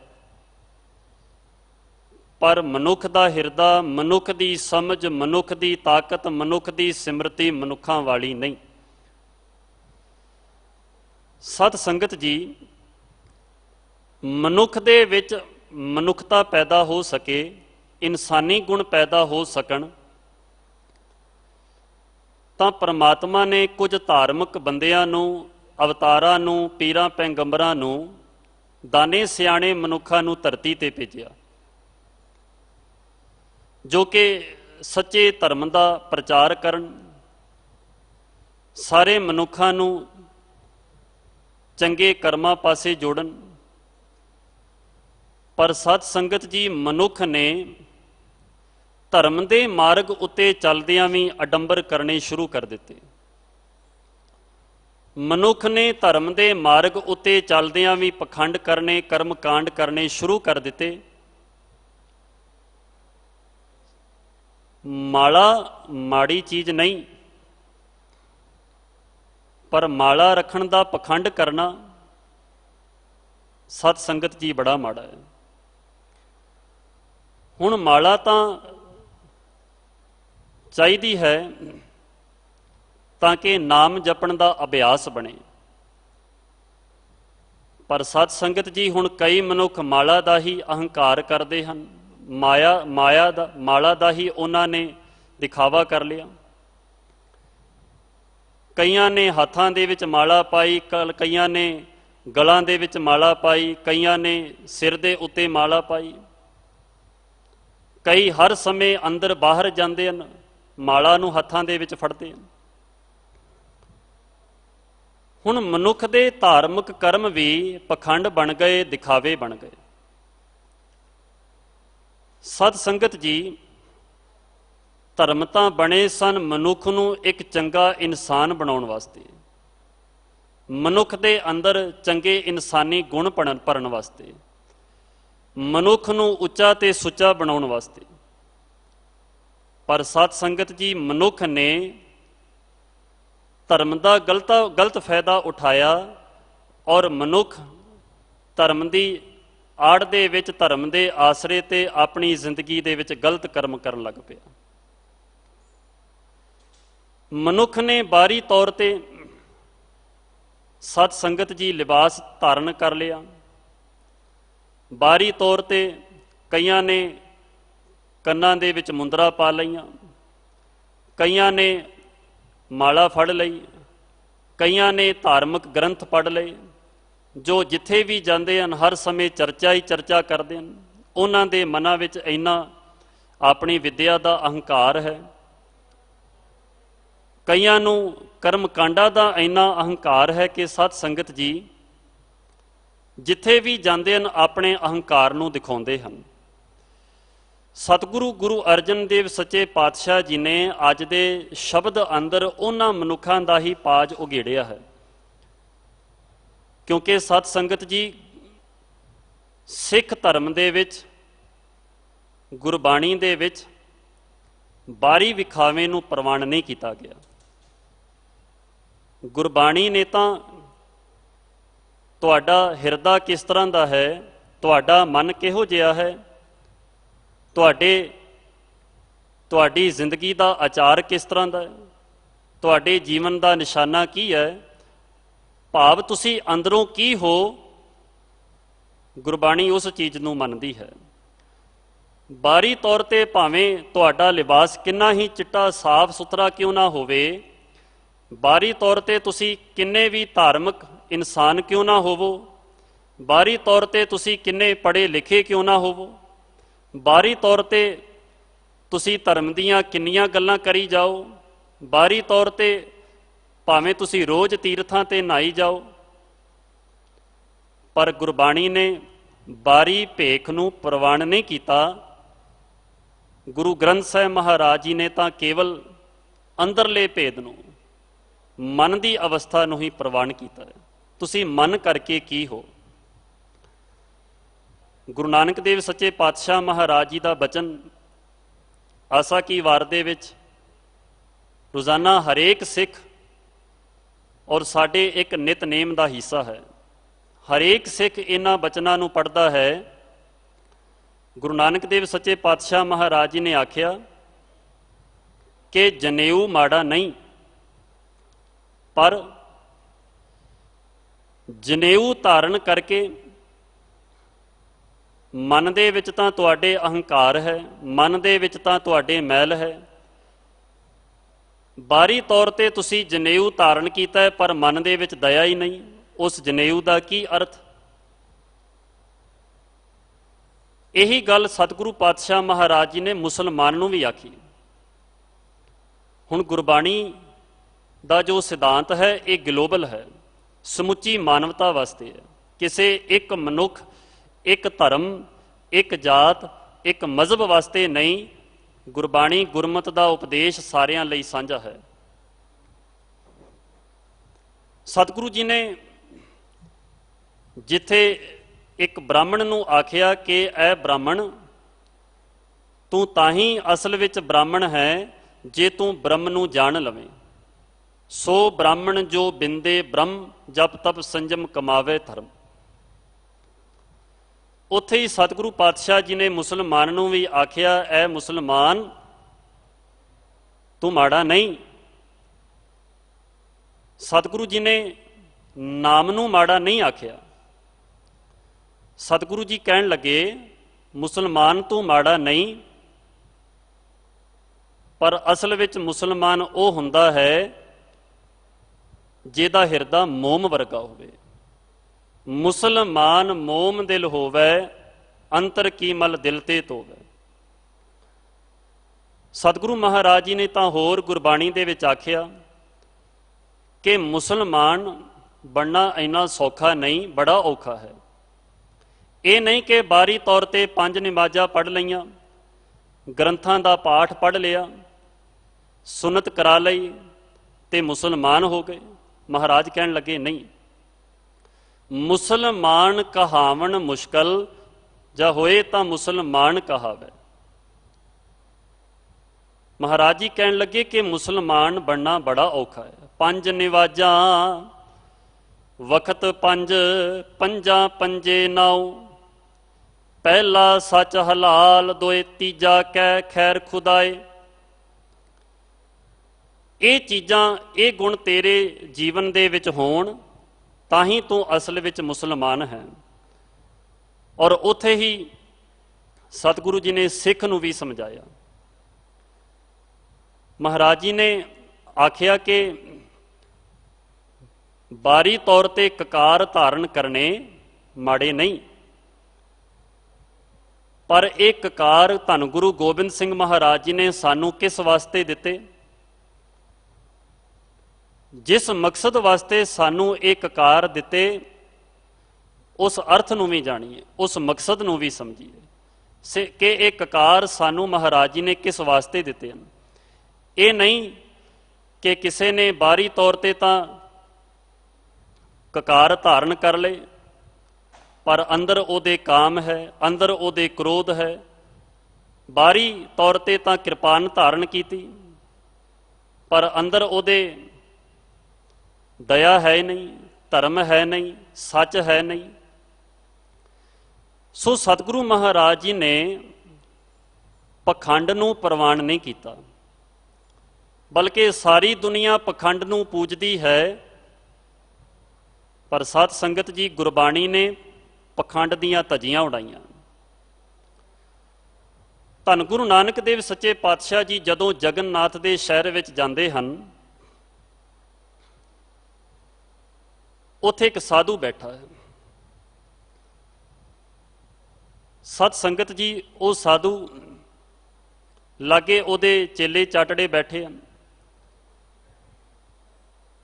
ਪਰ ਮਨੁੱਖ ਦਾ ਹਿਰਦਾ, ਮਨੁੱਖ ਦੀ ਸਮਝ, ਮਨੁੱਖ ਦੀ ਤਾਕਤ, ਮਨੁੱਖ ਦੀ ਸਿਮਰਤੀ ਮਨੁੱਖਾਂ ਵਾਲੀ ਨਹੀਂ। ਸਤ ਸੰਗਤ ਜੀ, ਮਨੁੱਖ ਦੇ ਵਿੱਚ ਮਨੁੱਖਤਾ ਪੈਦਾ ਹੋ ਸਕੇ, ਇਨਸਾਨੀ ਗੁਣ ਪੈਦਾ ਹੋ ਸਕਣ ਤਾਂ ਪਰਮਾਤਮਾ ਨੇ ਕੁਝ ਧਾਰਮਿਕ ਬੰਦਿਆਂ ਨੂੰ, ਅਵਤਾਰਾਂ ਨੂੰ, ਪੀਰਾਂ ਪੈਗੰਬਰਾਂ ਨੂੰ, ਦਾਨੇ ਸਿਆਣੇ ਮਨੁੱਖਾਂ ਨੂੰ ਧਰਤੀ ਤੇ ਭੇਜਿਆ, ਜੋ ਕਿ ਸੱਚੇ ਧਰਮ ਦਾ ਪ੍ਰਚਾਰ ਕਰਨ, ਸਾਰੇ ਮਨੁੱਖਾਂ ਨੂੰ ਚੰਗੇ ਕਰਮਾਂ ਪਾਸੇ ਜੋੜਨ। ਪਰ ਸਤ ਸੰਗਤ ਜੀ, ਮਨੁੱਖ ਨੇ ਧਰਮ ਦੇ ਮਾਰਗ ਉੱਤੇ ਚੱਲਦਿਆਂ ਵੀ ਅਡੰਬਰ ਕਰਨੇ ਸ਼ੁਰੂ ਕਰ ਦਿੱਤੇ। ਮਨੁੱਖ ਨੇ ਧਰਮ ਦੇ ਮਾਰਗ ਉੱਤੇ ਚੱਲਦਿਆਂ ਵੀ ਪਖੰਡ ਕਰਨੇ, ਕਰਮਕਾਂਡ ਕਰਨੇ ਸ਼ੁਰੂ ਕਰ ਦਿੱਤੇ। ਮਾਲਾ ਮਾੜੀ ਚੀਜ਼ ਨਹੀਂ, ਪਰ ਮਾਲਾ ਰੱਖਣ ਦਾ ਪਖੰਡ ਕਰਨਾ ਸਤ ਸੰਗਤ ਜੀ ਬੜਾ ਮਾੜਾ ਹੈ। ਹੁਣ ਮਾਲਾ ਤਾਂ ਚਾਹੀਦੀ ਹੈ ਤਾਂ ਕਿ ਨਾਮ ਜਪਣ ਦਾ ਅਭਿਆਸ ਬਣੇ, ਪਰ ਸਤ ਸੰਗਤ ਜੀ ਹੁਣ ਕਈ ਮਨੁੱਖ ਮਾਲਾ ਦਾ ਹੀ ਅਹੰਕਾਰ ਕਰਦੇ ਹਨ। ਮਾਲਾ ਦਾ ਹੀ ਉਹਨਾਂ ਨੇ ਦਿਖਾਵਾ ਕਰ ਲਿਆ। ਕਈਆਂ ਨੇ ਹੱਥਾਂ ਦੇ ਵਿੱਚ ਮਾਲਾ ਪਾਈ, ਕਈਆਂ ਨੇ ਗਲਾਂ ਦੇ ਵਿੱਚ ਮਾਲਾ ਪਾਈ, ਕਈਆਂ ਨੇ ਸਿਰ ਦੇ ਉੱਤੇ ਮਾਲਾ ਪਾਈ। ਕਈ ਹਰ ਸਮੇਂ ਅੰਦਰ ਬਾਹਰ ਜਾਂਦੇ ਹਨ, ਮਾਲਾ ਨੂੰ ਹੱਥਾਂ ਦੇ ਵਿੱਚ ਫੜਦੇ ਹਨ। ਹੁਣ ਮਨੁੱਖ ਦੇ ਧਾਰਮਿਕ ਕਰਮ ਵੀ ਪਖੰਡ ਬਣ ਗਏ, ਦਿਖਾਵੇ ਬਣ ਗਏ। ਸਤ ਸੰਗਤ ਜੀ, ਧਰਮ ਤਾਂ ਬਣੇ ਸਨ ਮਨੁੱਖ ਨੂੰ ਇੱਕ ਚੰਗਾ ਇਨਸਾਨ ਬਣਾਉਣ ਵਾਸਤੇ, ਮਨੁੱਖ ਦੇ ਅੰਦਰ ਚੰਗੇ ਇਨਸਾਨੀ ਗੁਣ ਭਰਨ ਵਾਸਤੇ, ਮਨੁੱਖ ਨੂੰ ਉੱਚਾ ਤੇ ਸੁੱਚਾ ਬਣਾਉਣ ਵਾਸਤੇ। ਪਰ ਸਤ ਸੰਗਤ ਜੀ, ਮਨੁੱਖ ਨੇ ਧਰਮ ਦਾ ਗਲਤ ਫਾਇਦਾ ਉਠਾਇਆ ਔਰ ਮਨੁੱਖ ਧਰਮ ਦੀ ਆੜ ਦੇ ਵਿੱਚ, ਧਰਮ ਦੇ ਆਸਰੇ ਤੇ ਆਪਣੀ ਜ਼ਿੰਦਗੀ ਦੇ ਵਿੱਚ ਗਲਤ ਕਰਮ ਕਰਨ ਲੱਗ ਪਿਆ। ਮਨੁੱਖ ਨੇ ਬਾਹਰੀ ਤੌਰ ਤੇ ਸਤ ਸੰਗਤ ਜੀ ਲਿਬਾਸ ਧਾਰਨ ਕਰ ਲਿਆ। ਬਾਹਰੀ ਤੌਰ ਤੇ ਕਈਆਂ ਨੇ ਕੰਨਾਂ ਦੇ ਵਿੱਚ ਮੁੰਦਰਾ ਪਾ ਲਈਆਂ, ਕਈਆਂ ਨੇ ਮਾਲਾ ਫੜ ਲਈ, ਕਈਆਂ ਨੇ ਧਾਰਮਿਕ ਗ੍ਰੰਥ ਪੜ੍ਹ ਲਏ, ਜੋ ਜਿੱਥੇ ਵੀ ਜਾਂਦੇ ਹਨ ਹਰ ਸਮੇਂ ਚਰਚਾ ਹੀ ਚਰਚਾ ਕਰਦੇ ਹਨ। ਉਹਨਾਂ ਦੇ ਮਨਾਂ ਵਿੱਚ ਇੰਨਾ ਆਪਣੀ ਵਿੱਦਿਆ ਦਾ ਅਹੰਕਾਰ ਹੈ। ਕਈਆਂ ਨੂੰ ਕਰਮਕਾਂਡਾਂ ਦਾ ਇੰਨਾ ਅਹੰਕਾਰ ਹੈ ਕਿ ਸਤ ਸੰਗਤ ਜੀ ਜਿੱਥੇ ਵੀ ਜਾਂਦੇ ਹਨ ਆਪਣੇ ਅਹੰਕਾਰ ਨੂੰ ਦਿਖਾਉਂਦੇ ਹਨ। ਸਤਿਗੁਰੂ ਗੁਰੂ ਅਰਜਨ ਦੇਵ ਸੱਚੇ ਪਾਤਸ਼ਾਹ ਜੀ ਨੇ ਅੱਜ ਦੇ ਸ਼ਬਦ ਅੰਦਰ ਉਹਨਾਂ ਮਨੁੱਖਾਂ ਦਾ ਹੀ ਪਾਜ ਉਘੇੜਿਆ ਹੈ। ਕਿਉਂਕਿ ਸਤ ਸੰਗਤ ਜੀ, ਸਿੱਖ ਧਰਮ ਦੇ ਵਿੱਚ, ਗੁਰਬਾਣੀ ਦੇ ਵਿੱਚ ਬਾਹਰੀ ਵਿਖਾਵੇ ਨੂੰ ਪ੍ਰਵਾਨ ਨਹੀਂ ਕੀਤਾ ਗਿਆ। ਗੁਰਬਾਣੀ ਨੇ ਤਾਂ ਤੁਹਾਡਾ ਹਿਰਦਾ ਕਿਸ ਤਰ੍ਹਾਂ ਦਾ ਹੈ, ਤੁਹਾਡਾ ਮਨ ਕਿਹੋ ਜਿਹਾ ਹੈ, ਤੁਹਾਡੀ ਜ਼ਿੰਦਗੀ ਦਾ ਆਚਾਰ ਕਿਸ ਤਰ੍ਹਾਂ ਦਾ ਹੈ, ਤੁਹਾਡੇ ਜੀਵਨ ਦਾ ਨਿਸ਼ਾਨਾ ਕੀ ਹੈ, ਭਾਵ ਤੁਸੀਂ ਅੰਦਰੋਂ ਕੀ ਹੋ, ਗੁਰਬਾਣੀ ਉਸ ਚੀਜ਼ ਨੂੰ ਮੰਨਦੀ ਹੈ। ਬਾਹਰੀ ਤੌਰ ਤੇ ਭਾਵੇਂ ਤੁਹਾਡਾ ਲਿਬਾਸ ਕਿੰਨਾ ਹੀ ਚਿੱਟਾ ਸਾਫ਼ ਸੁਥਰਾ ਕਿਉਂ ਨਾ ਹੋਵੇ, ਬਾਹਰੀ ਤੌਰ ਤੇ ਤੁਸੀਂ ਕਿੰਨੇ ਵੀ ਧਾਰਮਿਕ ਇਨਸਾਨ ਕਿਉਂ ਨਾ ਹੋਵੋ, ਬਾਹਰੀ ਤੌਰ ਤੇ ਤੁਸੀਂ ਕਿੰਨੇ ਪੜ੍ਹੇ ਲਿਖੇ ਕਿਉਂ ਨਾ ਹੋਵੋ, ਬਾਹਰੀ ਤੌਰ ਤੇ ਤੁਸੀਂ ਧਰਮ ਦੀਆਂ ਕਿੰਨੀਆਂ ਗੱਲਾਂ ਕਰੀ ਜਾਓ, ਬਾਹਰੀ ਤੌਰ ਤੇ ਭਾਵੇਂ ਤੁਸੀਂ ਰੋਜ਼ ਤੀਰਥਾਂ ਤੇ ਨਹਾਈ ਜਾਓ, ਪਰ ਗੁਰਬਾਣੀ ਨੇ ਬਾਹਰੀ ਭੇਖ ਨੂੰ ਪ੍ਰਵਾਨ ਨਹੀਂ ਕੀਤਾ। ਗੁਰੂ ਗ੍ਰੰਥ ਸਾਹਿਬ ਮਹਾਰਾਜ ਜੀ ਨੇ ਤਾਂ ਕੇਵਲ ਅੰਦਰਲੇ ਭੇਦ ਨੂੰ, ਮਨ ਦੀ ਅਵਸਥਾ ਨੂੰ ਹੀ ਪ੍ਰਵਾਨ ਕੀਤਾ ਹੈ। ਤੁਸੀਂ ਮਨ ਕਰਕੇ ਕੀ ਹੋ। ਗੁਰੂ ਨਾਨਕ ਦੇਵ ਸੱਚੇ ਪਾਤਸ਼ਾਹ ਮਹਾਰਾਜ ਜੀ ਦਾ ਬਚਨ ਆਸਾ ਕੀ ਵਾਰ ਦੇ ਵਿੱਚ ਰੋਜ਼ਾਨਾ ਹਰੇਕ ਸਿੱਖ ਔਰ ਸਾਡੇ ਇੱਕ ਨਿਤਨੇਮ ਦਾ ਹਿੱਸਾ ਹੈ। ਹਰੇਕ ਸਿੱਖ ਇਹਨਾਂ ਬਚਨਾਂ ਨੂੰ ਪੜ੍ਹਦਾ ਹੈ। ਗੁਰੂ ਨਾਨਕ ਦੇਵ ਸੱਚੇ ਪਾਤਸ਼ਾਹ ਮਹਾਰਾਜ ਜੀ ਨੇ ਆਖਿਆ ਕਿ ਜਨੇਊ ਮਾੜਾ ਨਹੀਂ, ਪਰ ਜਨੇਊ ਧਾਰਨ ਕਰਕੇ ਮਨ ਦੇ ਵਿੱਚ ਤਾਂ ਤੁਹਾਡੇ ਅਹੰਕਾਰ ਹੈ, ਮਨ ਦੇ ਵਿੱਚ ਤਾਂ ਤੁਹਾਡੇ ਮੈਲ ਹੈ। ਬਾਹਰੀ ਤੌਰ ਤੇ ਤੁਸੀਂ ਜਨੇਊ ਧਾਰਨ ਕੀਤਾ ਹੈ, ਪਰ ਮਨ ਦੇ ਵਿੱਚ ਦਇਆ ਹੀ ਨਹੀਂ। ਉਸ ਜਨੇਊ ਦਾ ਕੀ ਅਰਥ? ਇਹੀ ਗੱਲ ਸਤਿਗੁਰੂ ਪਾਤਸ਼ਾਹ ਮਹਾਰਾਜ ਜੀ ਨੇ ਮੁਸਲਮਾਨ ਨੂੰ ਵੀ ਆਖੀ। ਹੁਣ ਗੁਰਬਾਣੀ ਦਾ ਜੋ ਸਿਧਾਂਤ ਹੈ ਇਹ ਗਲੋਬਲ ਹੈ, ਸਮੁੱਚੀ ਮਾਨਵਤਾ ਵਾਸਤੇ ਹੈ। ਕਿਸੇ ਇੱਕ ਮਨੁੱਖ, ਇੱਕ ਧਰਮ, ਇੱਕ ਜਾਤ, ਇੱਕ ਮਜ਼ਹਬ ਵਾਸਤੇ ਨਹੀਂ। ਗੁਰਬਾਣੀ ਗੁਰਮਤਿ ਦਾ ਉਪਦੇਸ਼ ਸਾਰਿਆਂ ਲਈ ਸਾਂਝਾ ਹੈ। ਸਤਿਗੁਰੂ ਜੀ ਨੇ ਜਿੱਥੇ ਇੱਕ ਬ੍ਰਾਹਮਣ ਨੂੰ ਆਖਿਆ ਕਿ ਇਹ ਬ੍ਰਾਹਮਣ, ਤੂੰ ਤਾਂ ਹੀ ਅਸਲ ਵਿੱਚ ਬ੍ਰਾਹਮਣ ਹੈ ਜੇ ਤੂੰ ਬ੍ਰਹਮ ਨੂੰ ਜਾਣ ਲਵੇਂ। ਸੋ ਬ੍ਰਾਹਮਣ ਜੋ ਬਿੰਦੇ ਬ੍ਰਹਮ, ਜਪ ਤਪ ਸੰਜਮ ਕਮਾਵੇ ਧਰਮ। ਉੱਥੇ ਹੀ ਸਤਿਗੁਰੂ ਪਾਤਸ਼ਾਹ ਜੀ ਨੇ ਮੁਸਲਮਾਨ ਨੂੰ ਵੀ ਆਖਿਆ, ਐ ਮੁਸਲਮਾਨ ਤੂੰ ਮਾੜਾ ਨਹੀਂ। ਸਤਿਗੁਰੂ ਜੀ ਨੇ ਨਾਮ ਨੂੰ ਮਾੜਾ ਨਹੀਂ ਆਖਿਆ। ਸਤਿਗੁਰੂ ਜੀ ਕਹਿਣ ਲੱਗੇ, ਮੁਸਲਮਾਨ ਤੂੰ ਮਾੜਾ ਨਹੀਂ, ਪਰ ਅਸਲ ਵਿੱਚ ਮੁਸਲਮਾਨ ਉਹ ਹੁੰਦਾ ਹੈ ਜਿਹਦਾ ਹਿਰਦਾ ਮੋਮ ਵਰਗਾ ਹੋਵੇ। ਮੁਸਲਮਾਨ ਮੋਮ ਦਿਲ ਹੋਵੇ, ਅੰਤਰ ਕੀ ਮਲ ਦਿਲ ਤੇ ਧੋਵੇ। ਸਤਿਗੁਰੂ ਮਹਾਰਾਜ ਜੀ ਨੇ ਤਾਂ ਹੋਰ ਗੁਰਬਾਣੀ ਦੇ ਵਿੱਚ ਆਖਿਆ ਕਿ ਮੁਸਲਮਾਨ ਬਣਨਾ ਇੰਨਾ ਸੌਖਾ ਨਹੀਂ, ਬੜਾ ਔਖਾ ਹੈ। ਇਹ ਨਹੀਂ ਕਿ ਬਾਹਰੀ ਤੌਰ ਤੇ 5 ਨਮਾਜ਼ਾਂ ਪੜ੍ਹ ਲਈਆਂ, ਗ੍ਰੰਥਾਂ ਦਾ ਪਾਠ ਪੜ੍ਹ ਲਿਆ, ਸੁਨਤ ਕਰਾ ਲਈ ਤੇ ਮੁਸਲਮਾਨ ਹੋ ਗਏ। ਮਹਾਰਾਜ ਕਹਿਣ ਲੱਗੇ, ਨਹੀਂ, ਮੁਸਲਮਾਨ ਕਹਾਵਣ ਮੁਸ਼ਕਲ, ਜਾਂ ਹੋਏ ਤਾਂ ਮੁਸਲਮਾਨ ਕਹਾਵੇ। ਮਹਾਰਾਜ ਜੀ ਕਹਿਣ ਲੱਗੇ ਕਿ ਮੁਸਲਮਾਨ ਬਣਨਾ ਬੜਾ ਔਖਾ ਹੈ। 5 ਨਿਵਾਜ਼ਾਂ ਵਖਤ 5, ਪੰਜਾਂ ਪੰਜੇ 9, ਪਹਿਲਾ ਸੱਚ ਹਲਾਲ, ਦੋਏ ਤੀਜਾ ਕਹਿ ਖੈਰ ਖੁਦਾਏ। ਇਹ ਚੀਜ਼ਾਂ, ਇਹ ਗੁਣ ਤੇਰੇ ਜੀਵਨ ਦੇ ਵਿੱਚ ਹੋਣ ਤਾਂ ਹੀ ਤੂੰ ਅਸਲ ਵਿੱਚ ਮੁਸਲਮਾਨ ਹੈ। ਔਰ ਉੱਥੇ ਹੀ ਸਤਿਗੁਰੂ ਜੀ ਨੇ ਸਿੱਖ ਨੂੰ ਵੀ ਸਮਝਾਇਆ। ਮਹਾਰਾਜ ਜੀ ਨੇ ਆਖਿਆ ਕਿ ਬਾਹਰੀ ਤੌਰ ਤੇ ਕਕਾਰ ਧਾਰਨ ਕਰਨੇ ਮਾੜੇ ਨਹੀਂ, ਪਰ ਇਹ ਕਕਾਰ ਧੰਨ ਗੁਰੂ ਗੋਬਿੰਦ ਸਿੰਘ ਮਹਾਰਾਜ ਜੀ ਨੇ ਸਾਨੂੰ ਕਿਸ ਵਾਸਤੇ ਦਿੱਤੇ? ਜਿਸ ਮਕਸਦ ਵਾਸਤੇ ਸਾਨੂੰ ਇਹ ਕਕਾਰ ਦਿੱਤੇ, ਉਸ ਅਰਥ ਨੂੰ ਵੀ ਜਾਣੀਏ, ਉਸ ਮਕਸਦ ਨੂੰ ਵੀ ਸਮਝੀਏ ਕਿ ਇਹ ਕਕਾਰ ਸਾਨੂੰ ਮਹਾਰਾਜ ਜੀ ਨੇ ਕਿਸ ਵਾਸਤੇ ਦਿੱਤੇ ਹਨ। ਇਹ ਨਹੀਂ ਕਿ ਕਿਸੇ ਨੇ ਬਾਹਰੀ ਤੌਰ ਤੇ ਤਾਂ ਕਕਾਰ ਧਾਰਨ ਕਰ ਲਏ, ਪਰ ਅੰਦਰ ਉਹਦੇ ਕਾਮ ਹੈ, ਅੰਦਰ ਉਹਦੇ ਕ੍ਰੋਧ ਹੈ। ਬਾਹਰੀ ਤੌਰ ਤੇ ਤਾਂ ਕਿਰਪਾਨ ਧਾਰਨ ਕੀਤੀ, ਪਰ ਅੰਦਰ ਉਹਦੇ ਦਇਆ ਹੈ ਨਹੀਂ, ਧਰਮ ਹੈ ਨਹੀਂ, ਸੱਚ ਹੈ ਨਹੀਂ। ਸੋ ਸਤਿਗੁਰੂ ਮਹਾਰਾਜ ਜੀ ਨੇ ਪਖੰਡ ਨੂੰ ਪ੍ਰਵਾਨ ਨਹੀਂ ਕੀਤਾ, ਬਲਕਿ ਸਾਰੀ ਦੁਨੀਆ ਪਖੰਡ ਨੂੰ ਪੂਜਦੀ ਹੈ, ਪਰ ਸਤ ਸੰਗਤ ਜੀ ਗੁਰਬਾਣੀ ਨੇ ਪਖੰਡ ਦੀਆਂ ਧੱਜੀਆਂ ਉਡਾਈਆਂ। ਧੰਨ ਗੁਰੂ ਨਾਨਕ ਦੇਵ ਸੱਚੇ ਪਾਤਸ਼ਾਹ ਜੀ ਜਦੋਂ ਜਗਨਨਾਥ ਦੇ ਸ਼ਹਿਰ ਵਿੱਚ ਜਾਂਦੇ ਹਨ, ਉੱਥੇ ਇੱਕ ਸਾਧੂ ਬੈਠਾ ਹੈ। ਸਤ ਸੰਗਤ ਜੀ ਉਹ ਸਾਧੂ ਲਾਗੇ ਉਹਦੇ ਚੇਲੇ ਚਾਟੜੇ ਬੈਠੇ ਹਨ।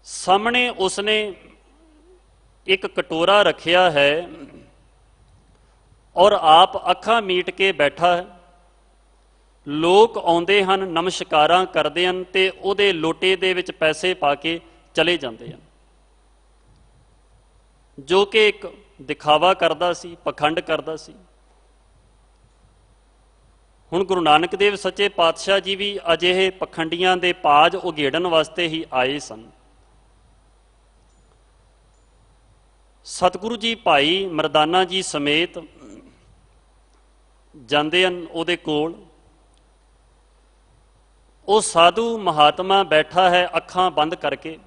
ਸਾਹਮਣੇ ਉਸਨੇ ਇੱਕ ਕਟੋਰਾ ਰੱਖਿਆ ਹੈ ਔਰ ਆਪ ਅੱਖਾਂ ਮੀਟ ਕੇ ਬੈਠਾ ਹੈ। ਲੋਕ ਆਉਂਦੇ ਹਨ, ਨਮਸਕਾਰਾਂ ਕਰਦੇ ਹਨ ਤੇ ਉਹਦੇ ਲੋਟੇ ਦੇ ਵਿੱਚ ਪੈਸੇ ਪਾ ਕੇ ਚਲੇ ਜਾਂਦੇ ਹਨ, ਜੋ ਕਿ ਇੱਕ ਦਿਖਾਵਾ ਕਰਦਾ ਸੀ, ਪਖੰਡ ਕਰਦਾ ਸੀ। ਹੁਣ ਗੁਰੂ ਨਾਨਕ ਦੇਵ ਸੱਚੇ ਪਾਤਸ਼ਾਹ ਜੀ ਵੀ ਅਜਿਹੇ ਪਖੰਡੀਆਂ ਦੇ ਪਾਜ ਉਘੇੜਨ ਵਾਸਤੇ ਹੀ ਆਏ ਸਨ। ਸਤਿਗੁਰੂ ਜੀ ਭਾਈ ਮਰਦਾਨਾ ਜੀ ਸਮੇਤ ਜਾਂਦੇ ਹਨ ਉਹਦੇ ਕੋਲ। ਉਹ ਸਾਧੂ ਮਹਾਤਮਾ ਬੈਠਾ ਹੈ ਅੱਖਾਂ ਬੰਦ ਕਰਕੇ,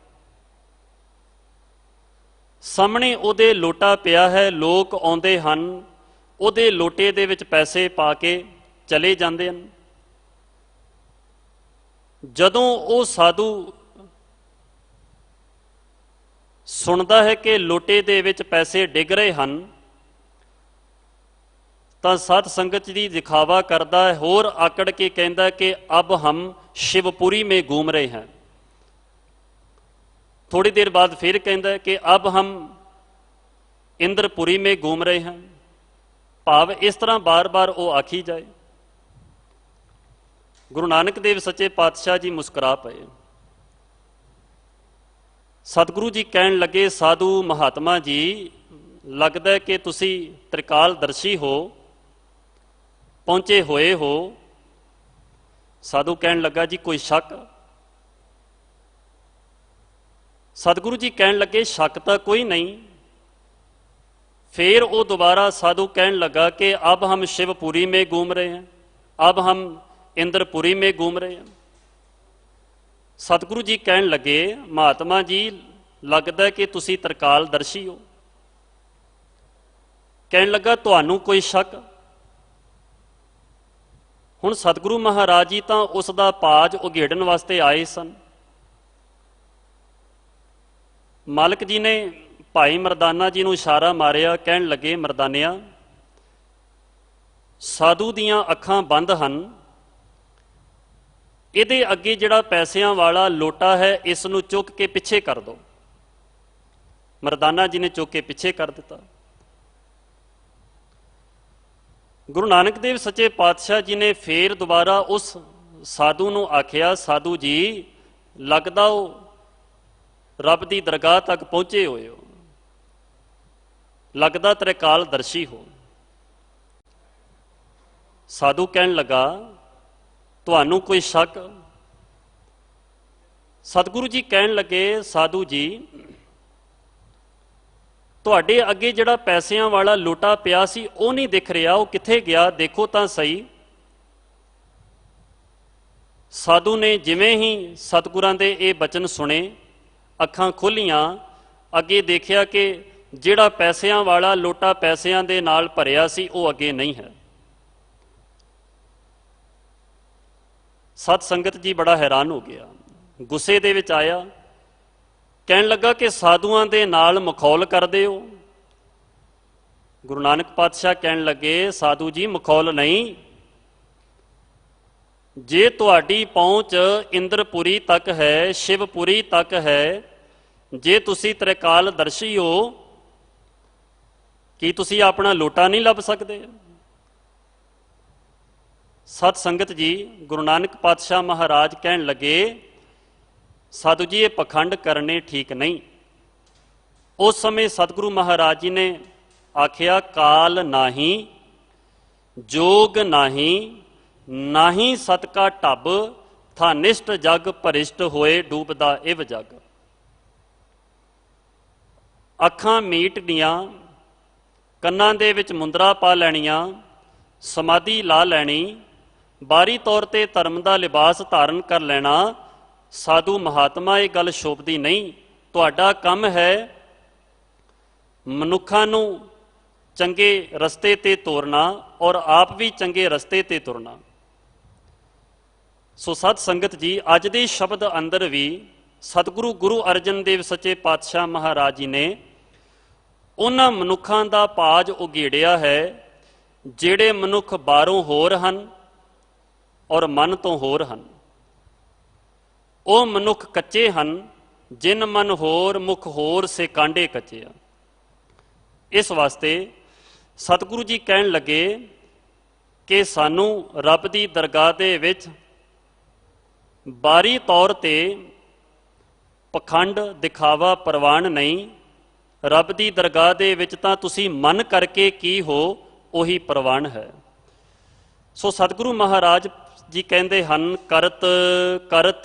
ਸਾਹਮਣੇ ਉਹਦੇ ਲੋਟਾ ਪਿਆ ਹੈ, ਲੋਕ ਆਉਂਦੇ ਹਨ, ਉਹਦੇ ਲੋਟੇ ਦੇ ਵਿੱਚ ਪੈਸੇ ਪਾ ਕੇ ਚਲੇ ਜਾਂਦੇ ਹਨ। ਜਦੋਂ ਉਹ ਸਾਧੂ ਸੁਣਦਾ ਹੈ ਕਿ ਲੋਟੇ ਦੇ ਵਿੱਚ ਪੈਸੇ ਡਿੱਗ ਰਹੇ ਹਨ ਤਾਂ ਸਾਧ ਸੰਗਤ ਦੀ ਦਿਖਾਵਾ ਕਰਦਾ ਹੈ, ਹੋਰ ਆਕੜ ਕੇ ਕਹਿੰਦਾ ਕਿ ਅਬ ਹਮ शिवपुरी में घूम रहे हैं। थोड़ी देर बाद फिर कहता है कि अब हम इंद्रपुरी में घूम रहे हैं। भाव इस तरह बार बार वो आखी जाए। गुरु नानक देव सच्चे पातशाह जी मुस्कुरा पे। सतगुरु जी कहन लगे, साधु महात्मा जी लगता है कि तुसी त्रिकालदर्शी हो, पहुंचे होए हो। साधु कहन लगा, जी कोई शक? सतगुरु जी कहन लगे, शक तो कोई नहीं। फिर वो दोबारा साधु कहन लगा कि अब हम शिवपुरी में घूम रहे हैं, अब हम इंद्रपुरी में घूम रहे हैं। सतगुरु जी कहन लगे, महात्मा जी लगता है कि तुसी त्रिकालदर्शी हो। कहन लगा, तुहानू कोई शक? ਹੁਣ ਸਤਿਗੁਰੂ ਮਹਾਰਾਜ ਜੀ ਤਾਂ ਉਸ ਦਾ ਪਾਜ ਉਘੇੜਨ ਵਾਸਤੇ ਆਏ ਸਨ। ਮਾਲਕ ਜੀ ਨੇ ਭਾਈ ਮਰਦਾਨਾ ਜੀ ਨੂੰ ਇਸ਼ਾਰਾ ਮਾਰਿਆ, ਕਹਿਣ ਲੱਗੇ, ਮਰਦਾਨਿਆ ਸਾਧੂ ਦੀਆਂ ਅੱਖਾਂ ਬੰਦ ਹਨ, ਇਹਦੇ ਅੱਗੇ ਜਿਹੜਾ ਪੈਸਿਆਂ ਵਾਲਾ ਲੋਟਾ ਹੈ ਇਸ ਨੂੰ ਚੁੱਕ ਕੇ ਪਿੱਛੇ ਕਰ ਦਿਓ। ਮਰਦਾਨਾ ਜੀ ਨੇ ਚੁੱਕ ਕੇ ਪਿੱਛੇ ਕਰ ਦਿੱਤਾ। गुरु नानक देव सच्चे पातशाह जी ने फिर दोबारा उस साधु नूं आखिया, साधु जी लगदा हो रब दी दरगाह तक पहुंचे होए हो, लगदा त्रिकालदर्शी हो। साधु कहन लगा, तुहानू कोई शक? सतगुरु जी कहन लगे, साधु जी ਤੁਹਾਡੇ ਅੱਗੇ ਜਿਹੜਾ ਪੈਸਿਆਂ ਵਾਲਾ ਲੋਟਾ ਪਿਆ ਸੀ ਉਹ ਨਹੀਂ ਦਿਖ ਰਿਹਾ, ਉਹ ਕਿੱਥੇ ਗਿਆ, ਦੇਖੋ ਤਾਂ ਸਹੀ। ਸਾਧੂ ਨੇ ਜਿਵੇਂ ਹੀ ਸਤਿਗੁਰਾਂ ਦੇ ਇਹ ਬਚਨ ਸੁਣੇ, ਅੱਖਾਂ ਖੋਲ੍ਹੀਆਂ, ਅੱਗੇ ਦੇਖਿਆ ਕਿ ਜਿਹੜਾ ਪੈਸਿਆਂ ਵਾਲਾ ਲੋਟਾ ਪੈਸਿਆਂ ਦੇ ਨਾਲ ਭਰਿਆ ਸੀ ਉਹ ਅੱਗੇ ਨਹੀਂ ਹੈ। ਸਤ ਸੰਗਤ ਜੀ ਬੜਾ ਹੈਰਾਨ ਹੋ ਗਿਆ, ਗੁੱਸੇ ਦੇ ਵਿੱਚ ਆਇਆ, ਕਹਿਣ ਲੱਗਾ ਕਿ ਸਾਧੂਆਂ ਦੇ ਨਾਲ ਮਖੌਲ ਕਰਦੇ ਹੋ। ਗੁਰੂ ਨਾਨਕ ਪਾਤਸ਼ਾਹ ਕਹਿਣ ਲੱਗੇ, ਸਾਧੂ ਜੀ ਮਖੌਲ ਨਹੀਂ, ਜੇ ਤੁਹਾਡੀ ਪਹੁੰਚ ਇੰਦਰਪੁਰੀ ਤੱਕ ਹੈ, ਸ਼ਿਵਪੁਰੀ ਤੱਕ ਹੈ, ਜੇ ਤੁਸੀਂ ਤ੍ਰਿਕਾਲਦਰਸ਼ੀ ਹੋ, ਕੀ ਤੁਸੀਂ ਆਪਣਾ ਲੋਟਾ ਨਹੀਂ ਲੱਭ ਸਕਦੇ? ਸਤ ਸੰਗਤ ਜੀ, ਗੁਰੂ ਨਾਨਕ ਪਾਤਸ਼ਾਹ ਮਹਾਰਾਜ ਕਹਿਣ ਲੱਗੇ, ਸਾਧੂ ਜੀ ਇਹ ਪਖੰਡ ਕਰਨੇ ਠੀਕ ਨਹੀਂ। ਉਸ ਸਮੇਂ ਸਤਿਗੁਰੂ ਮਹਾਰਾਜ ਜੀ ਨੇ ਆਖਿਆ, ਕਾਲ ਨਾਹੀਂ, ਜੋਗ ਨਾਹੀਂ, ਨਾਹੀਂ ਸਤ ਕਾ ਢੱਬ, ਥਾਨਿਸ਼ਟ ਜਗ ਭਰਿਸ਼ਟ ਹੋਏ ਡੂਬਦਾ ਇਵ ਜਗ। ਅੱਖਾਂ ਮੀਟਦੀਆਂ, ਕੰਨਾਂ ਦੇ ਵਿੱਚ ਮੁੰਦਰਾ ਪਾ ਲੈਣੀਆਂ, ਸਮਾਧੀ ਲਾ ਲੈਣੀ, ਬਾਹਰੀ ਤੌਰ ਤੇ ਧਰਮ ਦਾ ਲਿਬਾਸ ਧਾਰਨ ਕਰ ਲੈਣਾ, ਸਾਧੂ ਮਹਾਤਮਾ ਇਹ ਗੱਲ ਸ਼ੋਭਦੀ ਨਹੀਂ। ਤੁਹਾਡਾ ਕੰਮ ਹੈ ਮਨੁੱਖਾਂ ਨੂੰ ਚੰਗੇ ਰਸਤੇ ਤੇ ਤੋਰਨਾ ਔਰ ਆਪ ਵੀ ਚੰਗੇ ਰਸਤੇ ਤੇ ਤੁਰਨਾ। ਸੋ ਸਤ ਸੰਗਤ ਜੀ, ਅੱਜ ਦੇ ਸ਼ਬਦ ਅੰਦਰ ਵੀ ਸਤਿਗੁਰੂ ਗੁਰੂ ਅਰਜਨ ਦੇਵ ਸੱਚੇ ਪਾਤਸ਼ਾਹ ਮਹਾਰਾਜ ਜੀ ਨੇ ਉਹਨਾਂ ਮਨੁੱਖਾਂ ਦਾ ਪਾਜ ਉਘੇੜਿਆ ਹੈ ਜਿਹੜੇ ਮਨੁੱਖ ਬਾਹਰੋਂ ਹੋਰ ਹਨ ਔਰ ਮਨ ਤੋਂ ਹੋਰ ਹਨ। ਉਹ ਮਨੁੱਖ ਕੱਚੇ ਹਨ, ਜਿਨ ਮਨ ਹੋਰ ਮੁਖ ਹੋਰ ਸੇ ਕਾਂਡੇ ਕੱਚੇ ਆ। ਇਸ ਵਾਸਤੇ ਸਤਿਗੁਰੂ ਜੀ ਕਹਿਣ ਲੱਗੇ ਕਿ ਸਾਨੂੰ ਰੱਬ ਦੀ ਦਰਗਾਹ ਦੇ ਵਿੱਚ ਬਾਹਰੀ ਤੌਰ ਤੇ ਪਖੰਡ ਦਿਖਾਵਾ ਪ੍ਰਵਾਨ ਨਹੀਂ। ਰੱਬ ਦੀ ਦਰਗਾਹ ਦੇ ਵਿੱਚ ਤਾਂ ਤੁਸੀਂ ਮਨ ਕਰਕੇ ਕੀ ਹੋ ਉਹੀ ਪ੍ਰਵਾਨ ਹੈ। ਸੋ ਸਤਿਗੁਰੂ ਮਹਾਰਾਜ ਜੀ ਕਹਿੰਦੇ ਹਨ, ਕਰਤ ਕਰਤ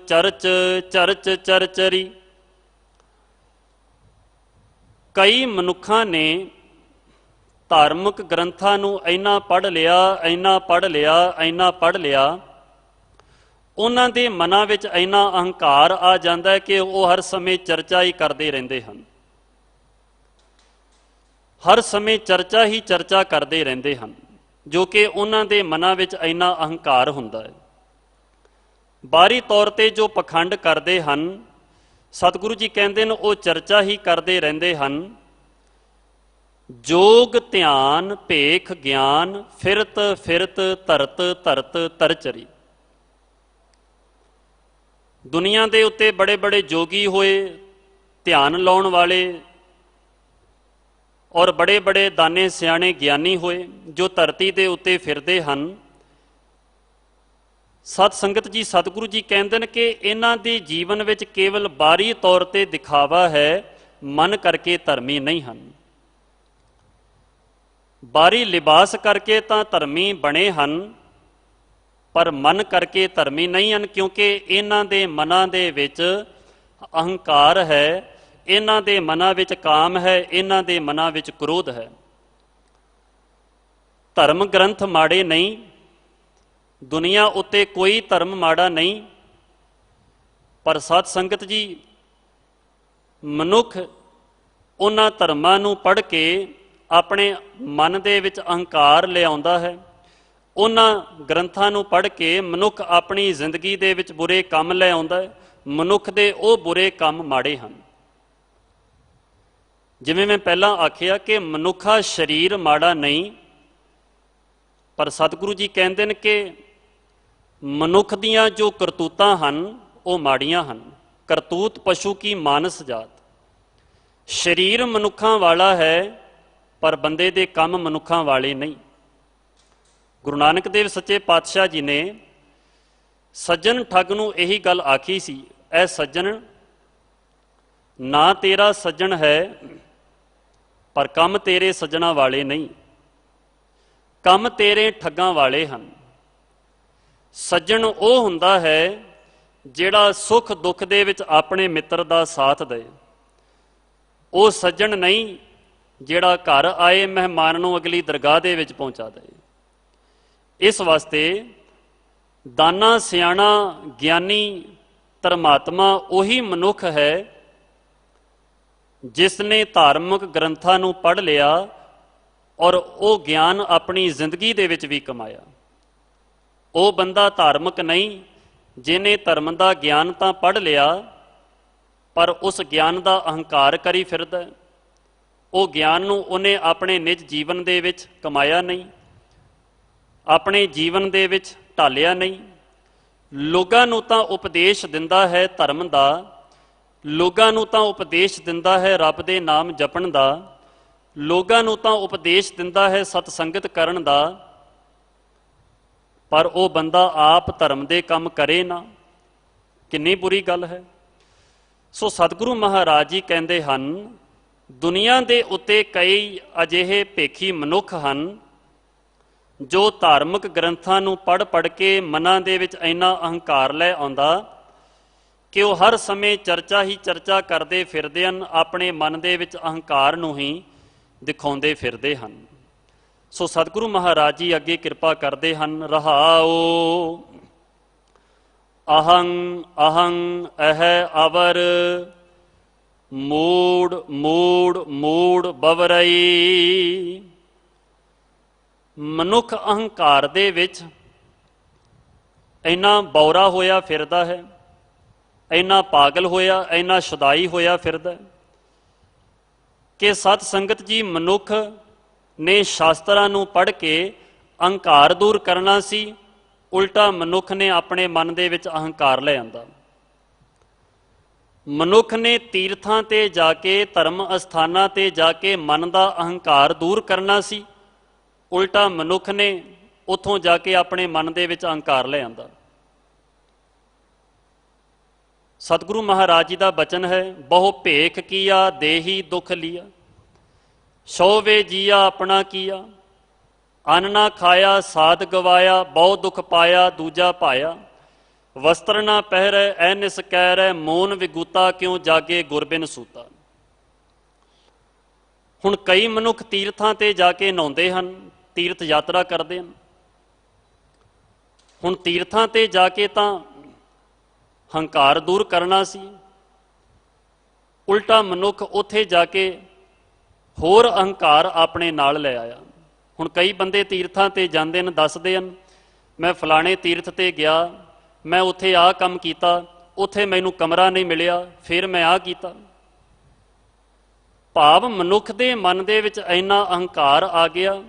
ਚਰਚ ਚਰਚ ਚਰਚਰੀ। ਕਈ ਮਨੁੱਖਾਂ ਨੇ ਧਾਰਮਿਕ ਗ੍ਰੰਥਾਂ ਨੂੰ ਇੰਨਾ ਪੜ੍ਹ ਲਿਆ, ਇੰਨਾ ਪੜ੍ਹ ਲਿਆ, ਇੰਨਾ ਪੜ੍ਹ ਲਿਆ, ਉਹਨਾਂ ਦੇ ਮਨਾਂ ਵਿੱਚ ਇੰਨਾ ਅਹੰਕਾਰ ਆ ਜਾਂਦਾ ਹੈ ਕਿ ਉਹ ਹਰ ਸਮੇਂ ਚਰਚਾ ਹੀ ਕਰਦੇ ਰਹਿੰਦੇ ਹਨ। ਹਰ ਸਮੇਂ ਚਰਚਾ ਹੀ ਚਰਚਾ ਕਰਦੇ ਰਹਿੰਦੇ ਹਨ, ਜੋ ਕਿ ਉਹਨਾਂ ਦੇ ਮਨਾਂ ਵਿੱਚ ਇੰਨਾ ਅਹੰਕਾਰ ਹੁੰਦਾ ਹੈ। ਬਾਹਰੀ ਤੌਰ ਤੇ ਜੋ ਪਖੰਡ ਕਰਦੇ ਹਨ, ਸਤਿਗੁਰੂ ਜੀ ਕਹਿੰਦੇ ਨੇ ਉਹ ਚਰਚਾ ਹੀ ਕਰਦੇ ਰਹਿੰਦੇ ਹਨ। ਜੋਗ ਧਿਆਨ ਭੇਖ ਗਿਆਨ ਫਿਰਤ ਫਿਰਤ ਧਰਤ ਧਰਤ ਤਰਚਰੀ। ਦੁਨੀਆ ਦੇ ਉੱਤੇ ਬੜੇ ਬੜੇ ਜੋਗੀ ਹੋਏ, ਧਿਆਨ ਲਾਉਣ ਵਾਲੇ ਔਰ ਬੜੇ ਬੜੇ ਦਾਨੇ ਸਿਆਣੇ ਗਿਆਨੀ ਹੋਏ, ਜੋ ਧਰਤੀ ਦੇ ਉੱਤੇ ਫਿਰਦੇ ਹਨ। ਸਤ ਸੰਗਤ ਜੀ, ਸਤਿਗੁਰੂ ਜੀ ਕਹਿੰਦੇ ਨੇ ਕਿ ਇਹਨਾਂ ਦੇ ਜੀਵਨ ਵਿੱਚ ਕੇਵਲ ਬਾਹਰੀ ਤੌਰ ਤੇ ਦਿਖਾਵਾ ਹੈ, ਮਨ ਕਰਕੇ ਧਰਮੀ ਨਹੀਂ ਹਨ। ਬਾਹਰੀ ਲਿਬਾਸ ਕਰਕੇ ਤਾਂ ਧਰਮੀ ਬਣੇ ਹਨ, ਪਰ ਮਨ ਕਰਕੇ ਧਰਮੀ ਨਹੀਂ ਹਨ, ਕਿਉਂਕਿ ਇਹਨਾਂ ਦੇ ਮਨਾਂ ਦੇ ਵਿੱਚ ਅਹੰਕਾਰ ਹੈ, ਇਹਨਾਂ ਦੇ ਮਨਾਂ ਵਿੱਚ ਕਾਮ ਹੈ, ਇਹਨਾਂ ਦੇ ਮਨਾਂ ਵਿੱਚ ਕ੍ਰੋਧ ਹੈ। ਧਰਮ ਗ੍ਰੰਥ ਮਾੜੇ ਨਹੀਂ, ਦੁਨੀਆ ਉੱਤੇ ਕੋਈ ਧਰਮ ਮਾੜਾ ਨਹੀਂ, ਪਰ ਸਤ ਸੰਗਤ ਜੀ, ਮਨੁੱਖ ਉਹਨਾਂ ਧਰਮਾਂ ਨੂੰ ਪੜ੍ਹ ਕੇ ਆਪਣੇ ਮਨ ਦੇ ਵਿੱਚ ਅਹੰਕਾਰ ਲਿਆਉਂਦਾ ਹੈ। ਉਹਨਾਂ ਗ੍ਰੰਥਾਂ ਨੂੰ ਪੜ੍ਹ ਕੇ ਮਨੁੱਖ ਆਪਣੀ ਜ਼ਿੰਦਗੀ ਦੇ ਵਿੱਚ ਬੁਰੇ ਕੰਮ ਲੈ ਆਉਂਦਾ ਹੈ। ਮਨੁੱਖ ਦੇ ਉਹ ਬੁਰੇ ਕੰਮ ਮਾੜੇ ਹਨ। ਜਿਵੇਂ ਮੈਂ ਪਹਿਲਾਂ ਆਖਿਆ ਕਿ ਮਨੁੱਖਾ ਸਰੀਰ ਮਾੜਾ ਨਹੀਂ, ਪਰ ਸਤਿਗੁਰੂ ਜੀ ਕਹਿੰਦੇ ਨੇ ਕਿ ਮਨੁੱਖ ਦੀਆਂ ਜੋ ਕਰਤੂਤਾਂ ਹਨ ਉਹ ਮਾੜੀਆਂ ਹਨ। ਕਰਤੂਤ ਪਸ਼ੂ ਕੀ ਮਾਨਸ ਜਾਤ। ਸਰੀਰ ਮਨੁੱਖਾਂ ਵਾਲਾ ਹੈ, ਪਰ ਬੰਦੇ ਦੇ ਕੰਮ ਮਨੁੱਖਾਂ ਵਾਲੇ ਨਹੀਂ। ਗੁਰੂ ਨਾਨਕ ਦੇਵ ਸੱਚੇ ਪਾਤਸ਼ਾਹ ਜੀ ਨੇ ਸੱਜਣ ਠੱਗ ਨੂੰ ਇਹੀ ਗੱਲ ਆਖੀ ਸੀ, ਐ ਸੱਜਣ, ਨਾ ਤੇਰਾ ਸੱਜਣ ਹੈ, ਪਰ ਕੰਮ ਤੇਰੇ ਸੱਜਣਾ ਵਾਲੇ ਨਹੀਂ, ਕੰਮ ਤੇਰੇ ਠੱਗਾਂ ਵਾਲੇ ਹਨ। ਸੱਜਣ ਉਹ ਹੁੰਦਾ ਹੈ ਜਿਹੜਾ ਸੁੱਖ ਦੁੱਖ ਦੇ ਵਿੱਚ ਆਪਣੇ ਮਿੱਤਰ ਦਾ ਸਾਥ ਦੇ। ਉਹ ਸੱਜਣ ਨਹੀਂ ਜਿਹੜਾ ਘਰ ਆਏ ਮਹਿਮਾਨ ਨੂੰ ਅਗਲੀ ਦਰਗਾਹ ਦੇ ਵਿੱਚ ਪਹੁੰਚਾ ਦੇ। ਇਸ ਵਾਸਤੇ ਦਾਨਾ ਸਿਆਣਾ ਗਿਆਨੀ ਧਰਮਾਤਮਾ ਉਹੀ ਮਨੁੱਖ ਹੈ ਜਿਸ ਨੇ ਧਾਰਮਿਕ ਗ੍ਰੰਥਾਂ ਨੂੰ ਪੜ੍ਹ ਲਿਆ ਔਰ ਉਹ ਗਿਆਨ ਆਪਣੀ ਜ਼ਿੰਦਗੀ ਦੇ ਵਿੱਚ ਵੀ ਕਮਾਇਆ। ਉਹ ਬੰਦਾ ਧਾਰਮਿਕ ਨਹੀਂ ਜਿਹਨੇ ਧਰਮ ਦਾ ਗਿਆਨ ਤਾਂ ਪੜ੍ਹ ਲਿਆ ਪਰ ਉਸ ਗਿਆਨ ਦਾ ਅਹੰਕਾਰ ਕਰੀ ਫਿਰਦਾ। ਉਹ ਗਿਆਨ ਨੂੰ ਉਹਨੇ ਆਪਣੇ ਨਿੱਜ ਜੀਵਨ ਦੇ ਵਿੱਚ ਕਮਾਇਆ ਨਹੀਂ, ਆਪਣੇ ਜੀਵਨ ਦੇ ਵਿੱਚ ਢਾਲਿਆ ਨਹੀਂ। ਲੋਕਾਂ ਨੂੰ ਤਾਂ ਉਪਦੇਸ਼ ਦਿੰਦਾ ਹੈ ਧਰਮ ਦਾ, ਲੋਕਾਂ ਨੂੰ ਤਾਂ ਉਪਦੇਸ਼ ਦਿੰਦਾ ਹੈ ਰੱਬ ਦੇ ਨਾਮ ਜਪਣ ਦਾ, ਲੋਕਾਂ ਨੂੰ ਤਾਂ ਉਪਦੇਸ਼ ਦਿੰਦਾ ਹੈ ਸਤ ਸੰਗਤ ਕਰਨ ਦਾ, ਪਰ ਉਹ ਬੰਦਾ ਆਪ ਧਰਮ ਦੇ ਕੰਮ ਕਰੇ ਨਾ। ਕਿੰਨੀ ਬੁਰੀ ਗੱਲ ਹੈ। ਸੋ ਸਤਿਗੁਰੂ ਮਹਾਰਾਜ ਜੀ ਕਹਿੰਦੇ ਹਨ, ਦੁਨੀਆ ਦੇ ਉੱਤੇ ਕਈ ਅਜਿਹੇ ਭੇਖੀ ਮਨੁੱਖ ਹਨ ਜੋ ਧਾਰਮਿਕ ਗ੍ਰੰਥਾਂ ਨੂੰ ਪੜ੍ਹ ਕੇ ਮਨਾਂ ਦੇ ਵਿੱਚ ਇੰਨਾ ਅਹੰਕਾਰ ਲੈ ਆਉਂਦਾ ਕਿ ਉਹ ਹਰ ਸਮੇਂ ਚਰਚਾ ਹੀ ਚਰਚਾ ਕਰਦੇ ਫਿਰਦੇ ਹਨ, ਆਪਣੇ ਮਨ ਦੇ ਵਿੱਚ ਅਹੰਕਾਰ ਨੂੰ ਹੀ ਦਿਖਾਉਂਦੇ ਫਿਰਦੇ ਹਨ। ਸੋ ਸਤਿਗੁਰੂ ਮਹਾਰਾਜ ਜੀ ਅੱਗੇ ਕਿਰਪਾ ਕਰਦੇ ਹਨ, ਰਹਾਓ ਅਹੰ ਅਹੰ ਅਹਿ ਅਵਰ ਮੂੜ ਮੂੜ ਮੂੜ ਬਵਰਈ। ਮਨੁੱਖ ਅਹੰਕਾਰ ਦੇ ਵਿੱਚ ਇੰਨਾ ਬੌਰਾ ਹੋਇਆ ਫਿਰਦਾ ਹੈ, ਇੰਨਾ ਪਾਗਲ ਹੋਇਆ, ਇੰਨਾ ਸ਼ੁਦਾਈ ਹੋਇਆ ਫਿਰਦਾ ਕਿ ਸਤ ਸੰਗਤ ਜੀ, ਮਨੁੱਖ ਨੇ ਸ਼ਾਸਤਰਾਂ ਨੂੰ ਪੜ੍ਹ ਕੇ ਅਹੰਕਾਰ ਦੂਰ ਕਰਨਾ ਸੀ, ਉਲਟਾ ਮਨੁੱਖ ਨੇ ਆਪਣੇ ਮਨ ਦੇ ਵਿੱਚ ਅਹੰਕਾਰ ਲੈ ਆਂਦਾ। ਮਨੁੱਖ ਨੇ ਤੀਰਥਾਂ ਤੇ ਜਾ ਕੇ, ਧਰਮ ਅਸਥਾਨਾਂ ਤੇ ਜਾ ਕੇ ਮਨ ਦਾ ਅਹੰਕਾਰ ਦੂਰ ਕਰਨਾ ਸੀ, ਉਲਟਾ ਮਨੁੱਖ ਨੇ ਉੱਥੋਂ ਜਾ ਕੇ ਆਪਣੇ ਮਨ ਦੇ ਵਿੱਚ ਅਹੰਕਾਰ ਲੈ ਆਂਦਾ। ਸਤਿਗੁਰੂ ਮਹਾਰਾਜ ਜੀ ਦਾ ਬਚਨ ਹੈ, ਬਹੁ ਭੇਖ ਕੀਆ ਦੇਹੀ ਦੁੱਖ ਲਿਆ, ਸੋ ਵੇ ਜੀਆ ਆਪਣਾ ਕੀਆ, ਅੰਨ ਨਾ ਖਾਇਆ ਸਾਧ ਗਵਾਇਆ, ਬਹੁ ਦੁੱਖ ਪਾਇਆ ਦੂਜਾ ਪਾਇਆ, ਵਸਤਰ ਨਾ ਪਹਿਰੈ ਐ ਨਿਸ ਕਹਿਰੈ, ਮੋਨ ਵਿਗੂਤਾ ਕਿਉਂ ਜਾਗੇ ਗੁਰਬਿਨ ਸੂਤਾ। ਹੁਣ ਕਈ ਮਨੁੱਖ ਤੀਰਥਾਂ ਤੇ ਜਾ ਕੇ ਨਹਾਉਂਦੇ ਹਨ, ਤੀਰਥ ਯਾਤਰਾ ਕਰਦੇ ਹਨ। ਹੁਣ ਤੀਰਥਾਂ ਤੇ ਜਾ ਕੇ ਤਾਂ ਹੰਕਾਰ ਦੂਰ ਕਰਨਾ ਸੀ, ਉਲਟਾ ਮਨੁੱਖ ਉੱਥੇ ਜਾ ਕੇ ਹੋਰ ਅਹੰਕਾਰ ਆਪਣੇ ਨਾਲ ਲੈ ਆਇਆ। ਹੁਣ ਕਈ ਬੰਦੇ ਤੀਰਥਾਂ ਤੇ ਜਾਂਦੇ ਨੇ, ਦੱਸਦੇ ਹਨ ਮੈਂ ਫਲਾਣੇ ਤੀਰਥ ਤੇ ਗਿਆ, ਮੈਂ ਉੱਥੇ ਆਹ ਕੰਮ ਕੀਤਾ, ਉੱਥੇ ਮੈਨੂੰ ਕਮਰਾ ਨਹੀਂ ਮਿਲਿਆ, ਫਿਰ ਮੈਂ ਆਹ ਕੀਤਾ। ਭਾਵ ਮਨੁੱਖ ਦੇ ਮਨ ਦੇ ਵਿੱਚ ਇੰਨਾ ਅਹੰਕਾਰ ਆ ਗਿਆ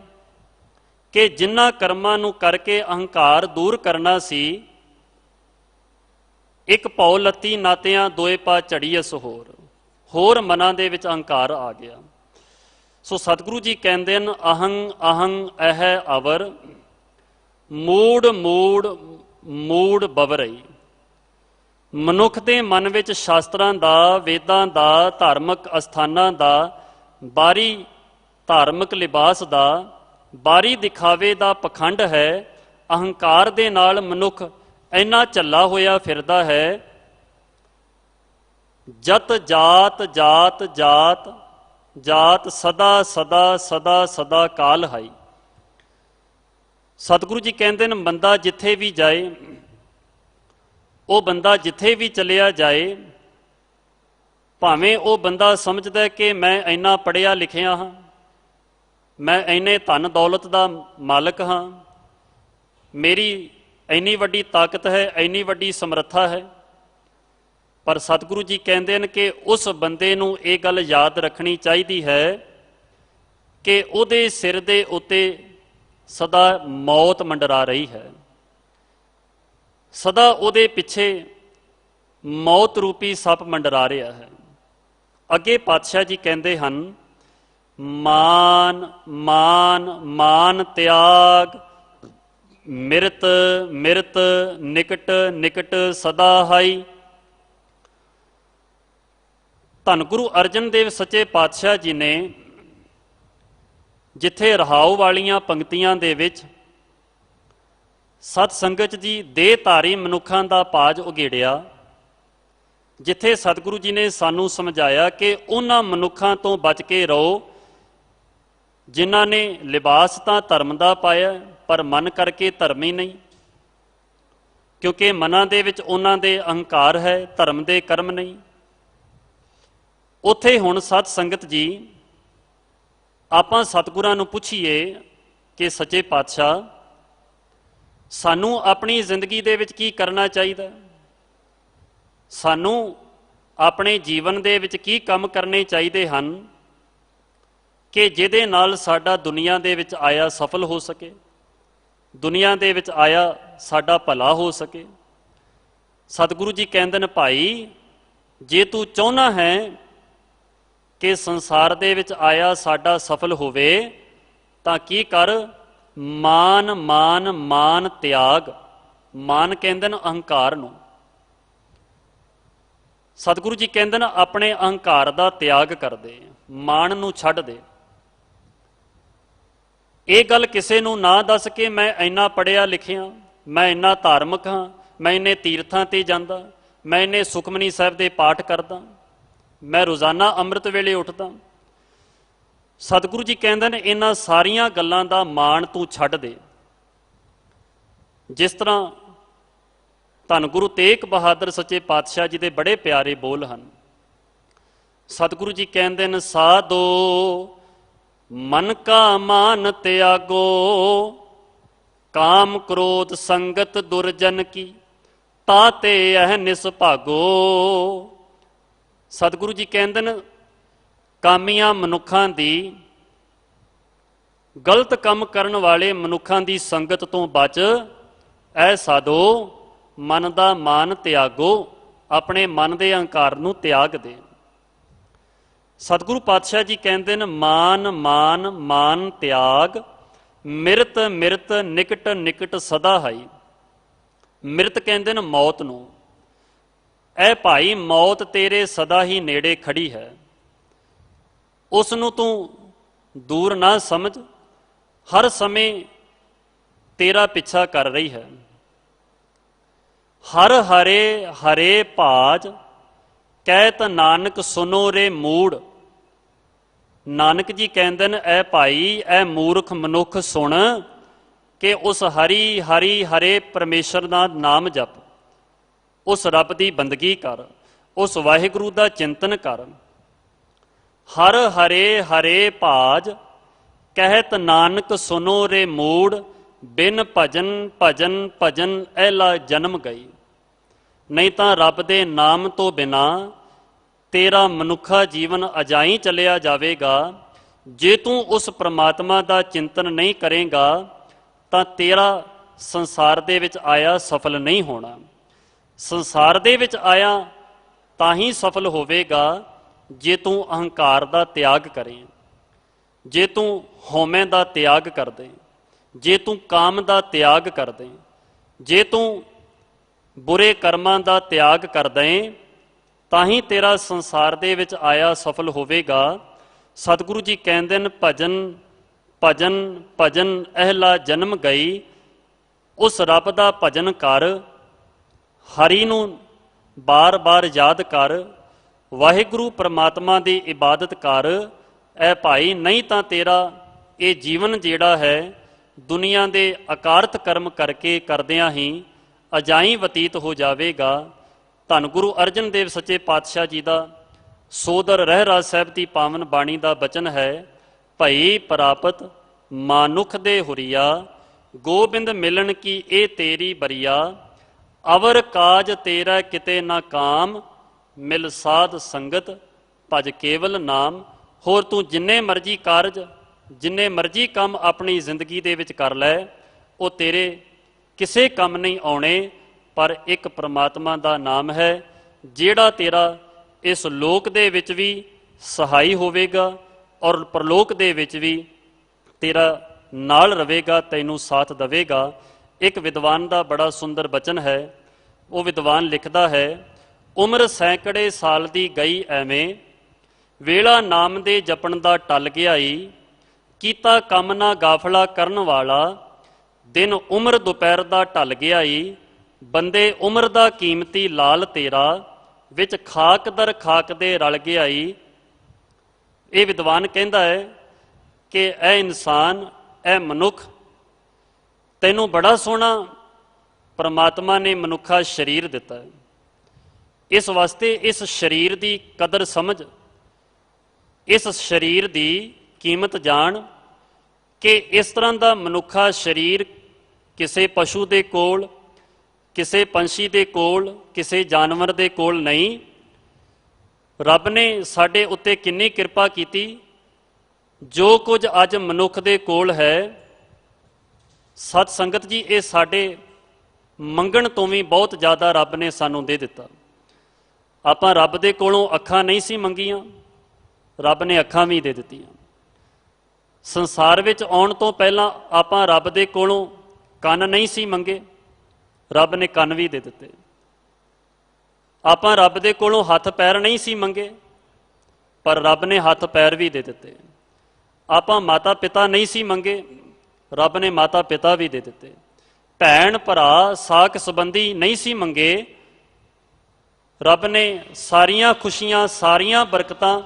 ਕਿ ਜਿਨ੍ਹਾਂ ਕਰਮਾਂ ਨੂੰ ਕਰਕੇ ਅਹੰਕਾਰ ਦੂਰ ਕਰਨਾ ਸੀ, ਇੱਕ ਪੌ ਲੱਤੀ ਨਾਤਿਆਂ ਦੋਏ ਪਾ ਝੜੀਐਸ ਹੋਰ ਮਨਾਂ ਦੇ ਵਿੱਚ ਅਹੰਕਾਰ ਆ ਗਿਆ। ਸੋ ਸਤਿਗੁਰੂ ਜੀ ਕਹਿੰਦੇ ਹਨ ਅਹੰ ਅਹੰ ਅਹ ਅਵਰ ਮੂੜ ਮੂੜ ਮੂੜ ਬਵਰਈ। ਮਨੁੱਖ ਦੇ ਮਨ ਵਿੱਚ ਸ਼ਾਸਤਰਾਂ ਦਾ, ਵੇਦਾਂ ਦਾ, ਧਾਰਮਿਕ ਅਸਥਾਨਾਂ ਦਾ, ਬਾਹਰੀ ਧਾਰਮਿਕ ਲਿਬਾਸ ਦਾ, ਬਾਹਰੀ ਦਿਖਾਵੇ ਦਾ ਪਖੰਡ ਹੈ। ਅਹੰਕਾਰ ਦੇ ਨਾਲ ਮਨੁੱਖ ਇੰਨਾ ਝੱਲਾ ਹੋਇਆ ਫਿਰਦਾ ਹੈ, ਜਤ ਜਾਤ ਜਾਤ ਜਾਤ ਜਾਤ ਸਦਾ ਸਦਾ ਸਦਾ ਸਦਾ ਕਾਲ ਹਾਈ। ਸਤਿਗੁਰੂ ਜੀ ਕਹਿੰਦੇ ਨੇ ਬੰਦਾ ਜਿੱਥੇ ਵੀ ਜਾਏ, ਉਹ ਬੰਦਾ ਜਿੱਥੇ ਵੀ ਚਲਿਆ ਜਾਏ, ਭਾਵੇਂ ਉਹ ਬੰਦਾ ਸਮਝਦਾ ਕਿ ਮੈਂ ਇੰਨਾ ਪੜ੍ਹਿਆ ਲਿਖਿਆ ਹਾਂ, ਮੈਂ ਇੰਨੇ ਧਨ ਦੌਲਤ ਦਾ ਮਾਲਕ ਹਾਂ, ਮੇਰੀ ਇੰਨੀ ਵੱਡੀ ਤਾਕਤ ਹੈ, ਇੰਨੀ ਵੱਡੀ ਸਮਰੱਥਾ ਹੈ, ਪਰ ਸਤਿਗੁਰੂ ਜੀ ਕਹਿੰਦੇ ਨੇ ਕਿ ਉਸ ਬੰਦੇ ਨੂੰ ਇਹ ਗੱਲ ਯਾਦ ਰੱਖਣੀ ਚਾਹੀਦੀ ਹੈ ਕਿ ਉਹਦੇ ਸਿਰ ਦੇ ਉੱਤੇ ਸਦਾ ਮੌਤ ਮੰਡਰਾ ਰਹੀ ਹੈ, ਸਦਾ ਉਹਦੇ ਪਿੱਛੇ ਮੌਤ ਰੂਪੀ ਸੱਪ ਮੰਡਰਾ ਰਿਹਾ ਹੈ। ਅੱਗੇ ਪਾਤਸ਼ਾਹ ਜੀ ਕਹਿੰਦੇ ਹਨ ਮਾਨ ਮਾਨ ਮਾਨ ਤਿਆਗ ਮਿਰਤ ਮਿਰਤ ਨਿਕਟ ਨਿਕਟ ਸਦਾ ਹਾਈ। ਧੰਨ ਗੁਰੂ ਅਰਜਨ ਦੇਵ ਸੱਚੇ ਪਾਤਸ਼ਾਹ ਜੀ ਨੇ ਜਿੱਥੇ ਰਹਾਉ ਵਾਲੀਆਂ ਪੰਕਤੀਆਂ ਦੇ ਵਿੱਚ ਸਤ ਸੰਗਤ ਜੀ ਦੇਹਧਾਰੀ ਮਨੁੱਖਾਂ ਦਾ ਪਾਜ ਉਗੇੜਿਆ, ਜਿੱਥੇ ਸਤਿਗੁਰੂ ਜੀ ਨੇ ਸਾਨੂੰ ਸਮਝਾਇਆ ਕਿ ਉਹਨਾਂ ਮਨੁੱਖਾਂ ਤੋਂ ਬਚ ਕੇ ਰਹੋ ਜਿਨ੍ਹਾਂ ਨੇ ਲਿਬਾਸ ਤਾਂ ਧਰਮ ਦਾ ਪਾਇਆ ਪਰ ਮਨ ਕਰਕੇ ਧਰਮੀ ਨਹੀਂ, ਕਿਉਂਕਿ ਮਨਾਂ ਦੇ ਵਿੱਚ ਉਹਨਾਂ ਦੇ ਅਹੰਕਾਰ ਹੈ, ਧਰਮ ਦੇ ਕਰਮ ਨਹੀਂ। ਉੱਥੇ ਹੁਣ ਸਤ ਸੰਗਤ ਜੀ ਆਪਾਂ ਸਤਿਗੁਰਾਂ ਨੂੰ ਪੁੱਛੀਏ ਕਿ ਸੱਚੇ ਪਾਤਸ਼ਾਹ ਸਾਨੂੰ ਆਪਣੀ ਜ਼ਿੰਦਗੀ ਦੇ ਵਿੱਚ ਕੀ ਕਰਨਾ ਚਾਹੀਦਾ, ਸਾਨੂੰ ਆਪਣੇ ਜੀਵਨ ਦੇ ਵਿੱਚ ਕੀ ਕੰਮ ਕਰਨੇ ਚਾਹੀਦੇ ਹਨ ਕਿ ਜਿਹਦੇ ਨਾਲ ਸਾਡਾ ਦੁਨੀਆ ਦੇ ਵਿੱਚ ਆਇਆ ਸਫਲ ਹੋ ਸਕੇ, ਦੁਨੀਆ ਦੇ ਵਿੱਚ ਆਇਆ ਸਾਡਾ ਭਲਾ ਹੋ ਸਕੇ। ਸਤਿਗੁਰੂ ਜੀ ਕਹਿੰਦੇ ਨੇ ਭਾਈ ਜੇ ਤੂੰ ਚਾਹੁੰਦਾ ਹੈ ਕਿ ਸੰਸਾਰ ਦੇ ਵਿੱਚ ਆਇਆ ਸਾਡਾ ਸਫਲ ਹੋਵੇ ਤਾਂ ਕੀ ਕਰ, ਮਾਨ ਮਾਨ ਮਾਨ ਤਿਆਗ। ਮਾਨ ਕਹਿੰਦੇ ਨੇ ਅਹੰਕਾਰ ਨੂੰ, ਸਤਿਗੁਰੂ ਜੀ ਕਹਿੰਦੇ ਨੇ ਆਪਣੇ ਅਹੰਕਾਰ ਦਾ ਤਿਆਗ ਕਰ ਦੇ, ਮਾਣ ਨੂੰ ਛੱਡ ਦੇ। ਇਹ ਗੱਲ ਕਿਸੇ ਨੂੰ ਨਾ ਦੱਸ ਕੇ ਮੈਂ ਇੰਨਾ ਪੜ੍ਹਿਆ ਲਿਖਿਆ, ਮੈਂ ਇੰਨਾ ਧਾਰਮਿਕ ਹਾਂ, ਮੈਂ ਇੰਨੇ ਤੀਰਥਾਂ ਤੇ ਜਾਂਦਾ, ਮੈਂ ਇੰਨੇ ਸੁਖਮਨੀ ਸਾਹਿਬ ਦੇ ਪਾਠ ਕਰਦਾ, ਮੈਂ ਰੋਜ਼ਾਨਾ ਅੰਮ੍ਰਿਤ ਵੇਲੇ ਉੱਠਦਾ। ਸਤਿਗੁਰੂ ਜੀ ਕਹਿੰਦੇ ਨੇ ਇਹਨਾਂ ਸਾਰੀਆਂ ਗੱਲਾਂ ਦਾ ਮਾਣ ਤੂੰ ਛੱਡ ਦੇ। ਜਿਸ ਤਰ੍ਹਾਂ ਧੰਨ ਗੁਰੂ ਤੇਗ ਬਹਾਦਰ ਸੱਚੇ ਪਾਤਸ਼ਾਹ ਜੀ ਦੇ ਬੜੇ ਪਿਆਰੇ ਬੋਲ ਹਨ। ਸਤਿਗੁਰੂ ਜੀ ਕਹਿੰਦੇ ਨੇ ਸਾਧੋ ਮਨ ਕਾ ਮਾਨ ਤਿਆਗੋ, ਕਾਮ ਕ੍ਰੋਧ ਸੰਗਤ ਦੁਰਜਨ ਕੀ, ਤਾਤੇ ਅਹ ਨਿਸਭਾਗੋ। ਸਤਿਗੁਰੂ ਜੀ ਕਹਿੰਦੇ ਨੇ ਕਾਮੀਆਂ ਮਨੁੱਖਾਂ ਦੀ, ਗਲਤ ਕੰਮ ਕਰਨ ਵਾਲੇ ਮਨੁੱਖਾਂ ਦੀ ਸੰਗਤ ਤੋਂ ਬਚ, ਐ ਸਾਧੋ ਮਨ ਦਾ ਮਾਨ ਤਿਆਗੋ, ਆਪਣੇ ਮਨ ਦੇ ਅਹੰਕਾਰ ਨੂੰ ਤਿਆਗ ਦੇ। ਸਤਿਗੁਰੂ ਪਾਤਸ਼ਾਹ ਜੀ ਕਹਿੰਦੇ ਨੇ ਮਾਨ ਮਾਨ ਮਾਨ ਤਿਆਗ, ਮਿਰਤ ਮਿਰਤ ਨਿਕਟ ਨਿਕਟ ਸਦਾ ਹਾਈ। ਮਿਰਤ ਕਹਿੰਦੇ ਨੇ ਮੌਤ ਨੂੰ। ਐ ਭਾਈ ਮੌਤ ਤੇਰੇ ਸਦਾ ਹੀ ਨੇੜੇ ਖੜੀ ਹੈ, ਉਸ ਨੂੰ ਤੂੰ ਦੂਰ ਨਾ ਸਮਝ, ਹਰ ਸਮੇਂ ਤੇਰਾ ਪਿੱਛਾ ਕਰ ਰਹੀ ਹੈ। ਹਰ ਹਰੇ ਹਰੇ ਭਾਜ, ਕਹਿਤ ਨਾਨਕ ਸੁਨੋ ਰੇ ਮੂੜ। ਨਾਨਕ ਜੀ ਕਹਿੰਦੇ ਨੇ ਐ ਭਾਈ ਐ ਮੂਰਖ ਮਨੁੱਖ ਸੁਣ ਕਿ ਉਸ ਹਰੀ ਹਰੀ ਹਰੇ ਪਰਮੇਸ਼ਰ ਦਾ ਨਾਮ ਜਪ, ਉਸ ਰੱਬ ਦੀ ਬੰਦਗੀ ਕਰ, ਉਸ ਵਾਹਿਗੁਰੂ ਦਾ ਚਿੰਤਨ ਕਰ। ਹਰ ਹਰੇ ਹਰੇ ਭਾਜ, ਕਹਿਤ ਨਾਨਕ ਸੁਨੋ ਰੇ ਮੂੜ, ਬਿਨ ਭਜਨ ਭਜਨ ਭਜਨ ਐਲਾ ਜਨਮ ਗਈ। ਨਹੀਂ ਤਾਂ ਰੱਬ ਦੇ ਨਾਮ ਤੋਂ ਬਿਨਾ ਤੇਰਾ ਮਨੁੱਖਾ ਜੀਵਨ ਅਜਾਈਂ ਚੱਲਿਆ ਜਾਵੇਗਾ। ਜੇ ਤੂੰ ਉਸ ਪ੍ਰਮਾਤਮਾ ਦਾ ਚਿੰਤਨ ਨਹੀਂ ਕਰੇਗਾ ਤਾਂ ਤੇਰਾ ਸੰਸਾਰ ਦੇ ਵਿੱਚ ਆਇਆ ਸਫਲ ਨਹੀਂ ਹੋਣਾ। ਸੰਸਾਰ ਦੇ ਵਿੱਚ ਆਇਆ ਤਾਂ ਹੀ ਸਫਲ ਹੋਵੇਗਾ ਜੇ ਤੂੰ ਅਹੰਕਾਰ ਦਾ ਤਿਆਗ ਕਰੇ, ਜੇ ਤੂੰ ਹਉਮੈ ਦਾ ਤਿਆਗ ਕਰ ਦੇ, ਜੇ ਤੂੰ ਕਾਮ ਦਾ ਤਿਆਗ ਕਰ ਦੇ, ਜੇ ਤੂੰ ਬੁਰੇ ਕਰਮਾਂ ਦਾ ਤਿਆਗ ਕਰ ਦੇ, ਤਾਂ ਹੀ ਤੇਰਾ ਸੰਸਾਰ ਦੇ ਵਿੱਚ ਆਇਆ ਸਫਲ ਹੋਵੇਗਾ। ਸਤਿਗੁਰੂ ਜੀ ਕਹਿੰਦੇ ਨੇ ਭਜਨ ਭਜਨ ਭਜਨ ਅਹਿਲਾ ਜਨਮ ਗਈ। ਉਸ ਰੱਬ ਦਾ ਭਜਨ ਕਰ, ਹਰੀ ਨੂੰ ਬਾਰ-ਬਾਰ ਯਾਦ ਕਰ, ਵਾਹਿਗੁਰੂ ਪ੍ਰਮਾਤਮਾ ਦੀ ਇਬਾਦਤ ਕਰ ਐ ਭਾਈ। ਨਹੀਂ ਤਾਂ ਤੇਰਾ ਇਹ ਜੀਵਨ ਜਿਹੜਾ ਹੈ ਦੁਨੀਆ ਦੇ ਅਕਾਰਤ ਕਰਮ ਕਰਕੇ ਕਰਦਿਆਂ ਹੀ ਅਜਾਈਂ ਬਤੀਤ ਹੋ ਜਾਵੇਗਾ। ਧੰਨ ਗੁਰੂ ਅਰਜਨ ਦੇਵ ਸੱਚੇ ਪਾਤਸ਼ਾਹ ਜੀ ਦਾ ਸੋਦਰ ਰਹਿਰਾਸ ਸਾਹਿਬ ਦੀ ਪਾਵਨ ਬਾਣੀ ਦਾ ਬਚਨ ਹੈ, ਭਈ ਪ੍ਰਾਪਤ ਮਾਨੁਖ ਦੇ ਹੁਰੀਆ, ਗੋਬਿੰਦ ਮਿਲਣ ਕੀ ਇਹ ਤੇਰੀ ਬਰੀਆ, ਅਵਰ ਕਾਜ ਤੇਰਾ ਕਿਤੇ ਨਾ ਕਾਮ, ਮਿਲ ਸਾਧ ਸੰਗਤ ਭਜ ਕੇਵਲ ਨਾਮ। ਹੋਰ ਤੂੰ ਜਿੰਨੇ ਮਰਜ਼ੀ ਕਾਰਜ, ਜਿੰਨੇ ਮਰਜ਼ੀ ਕੰਮ ਆਪਣੀ ਜ਼ਿੰਦਗੀ ਦੇ ਵਿੱਚ ਕਰ ਲੈ, ਉਹ ਤੇਰੇ ਕਿਸੇ ਕੰਮ ਨਹੀਂ ਆਉਣੇ। ਪਰ ਇੱਕ ਪ੍ਰਮਾਤਮਾ ਦਾ ਨਾਮ ਹੈ ਜਿਹੜਾ ਤੇਰਾ ਇਸ ਲੋਕ ਦੇ ਵਿੱਚ ਵੀ ਸਹਾਈ ਹੋਵੇਗਾ ਔਰ ਪਰਲੋਕ ਦੇ ਵਿੱਚ ਵੀ ਤੇਰਾ ਨਾਲ ਰਹੇਗਾ, ਤੈਨੂੰ ਸਾਥ ਦੇਵੇਗਾ। ਇੱਕ ਵਿਦਵਾਨ ਦਾ ਬੜਾ ਸੁੰਦਰ ਬਚਨ ਹੈ। ਉਹ ਵਿਦਵਾਨ ਲਿਖਦਾ ਹੈ, ਉਮਰ ਸੈਂਕੜੇ ਸਾਲ ਦੀ ਗਈ ਐਵੇਂ, ਵੇਲਾ ਨਾਮ ਦੇ ਜਪਣ ਦਾ ਟਲ ਗਿਆ ਈ, ਕੀਤਾ ਕੰਮ ਨਾ ਗਾਫਲਾ ਕਰਨ ਵਾਲਾ, ਦਿਨ ਉਮਰ ਦੁਪਹਿਰ ਦਾ ਢਲ ਗਿਆ ਈ, ਬੰਦੇ ਉਮਰ ਦਾ ਕੀਮਤੀ ਲਾਲ ਤੇਰਾ, ਵਿੱਚ ਖਾਕ ਦਰ ਖਾਕ ਦੇ ਰਲ ਗਿਆ ਈ। ਇਹ ਵਿਦਵਾਨ ਕਹਿੰਦਾ ਹੈ ਕਿ ਇਹ ਇਨਸਾਨ, ਇਹ ਮਨੁੱਖ, ਤੈਨੂੰ ਬੜਾ ਸੋਹਣਾ ਪਰਮਾਤਮਾ ਨੇ ਮਨੁੱਖਾ ਸਰੀਰ ਦਿੱਤਾ ਹੈ। ਇਸ ਵਾਸਤੇ ਇਸ ਸਰੀਰ ਦੀ ਕਦਰ ਸਮਝ, ਇਸ ਸਰੀਰ ਦੀ ਕੀਮਤ ਜਾਣ ਕਿ ਇਸ ਤਰ੍ਹਾਂ ਦਾ ਮਨੁੱਖਾ ਸਰੀਰ ਕਿਸੇ ਪਸ਼ੂ ਦੇ ਕੋਲ, ਕਿਸੇ ਪੰਛੀ ਦੇ ਕੋਲ, ਕਿਸੇ ਜਾਨਵਰ ਦੇ ਕੋਲ ਨਹੀਂ। ਰੱਬ ਨੇ ਸਾਡੇ ਉੱਤੇ ਕਿੰਨੀ ਕਿਰਪਾ ਕੀਤੀ। ਜੋ ਕੁਝ ਅੱਜ ਮਨੁੱਖ ਦੇ ਕੋਲ ਹੈ, ਸਤ ਸੰਗਤ ਜੀ, ਇਹ ਸਾਡੇ ਮੰਗਣ ਤੋਂ ਵੀ ਬਹੁਤ ਜ਼ਿਆਦਾ ਰੱਬ ਨੇ ਸਾਨੂੰ ਦੇ ਦਿੱਤਾ। ਆਪਾਂ ਰੱਬ ਦੇ ਕੋਲੋਂ ਅੱਖਾਂ ਨਹੀਂ ਸੀ ਮੰਗੀਆਂ, ਰੱਬ ਨੇ ਅੱਖਾਂ ਵੀ ਦੇ ਦਿੱਤੀਆਂ। ਸੰਸਾਰ ਵਿੱਚ ਆਉਣ ਤੋਂ ਪਹਿਲਾਂ ਆਪਾਂ ਰੱਬ ਦੇ ਕੋਲੋਂ ਕੰਨ ਨਹੀਂ ਸੀ ਮੰਗੇ, ਰੱਬ ਨੇ ਕੰਨ ਵੀ ਦੇ ਦਿੱਤੇ। ਆਪਾਂ ਰੱਬ ਦੇ ਕੋਲੋਂ ਹੱਥ ਪੈਰ ਨਹੀਂ ਸੀ ਮੰਗੇ, ਪਰ ਰੱਬ ਨੇ ਹੱਥ ਪੈਰ ਵੀ ਦੇ ਦਿੱਤੇ। ਆਪਾਂ ਮਾਤਾ ਪਿਤਾ ਨਹੀਂ ਸੀ ਮੰਗੇ, ਰੱਬ ਨੇ ਮਾਤਾ ਪਿਤਾ ਵੀ ਦੇ ਦਿੱਤੇ। ਭੈਣ ਭਰਾ ਸਾਕ ਸੰਬੰਧੀ ਨਹੀਂ ਸੀ ਮੰਗੇ, ਰੱਬ ਨੇ ਸਾਰੀਆਂ ਖੁਸ਼ੀਆਂ, ਸਾਰੀਆਂ ਬਰਕਤਾਂ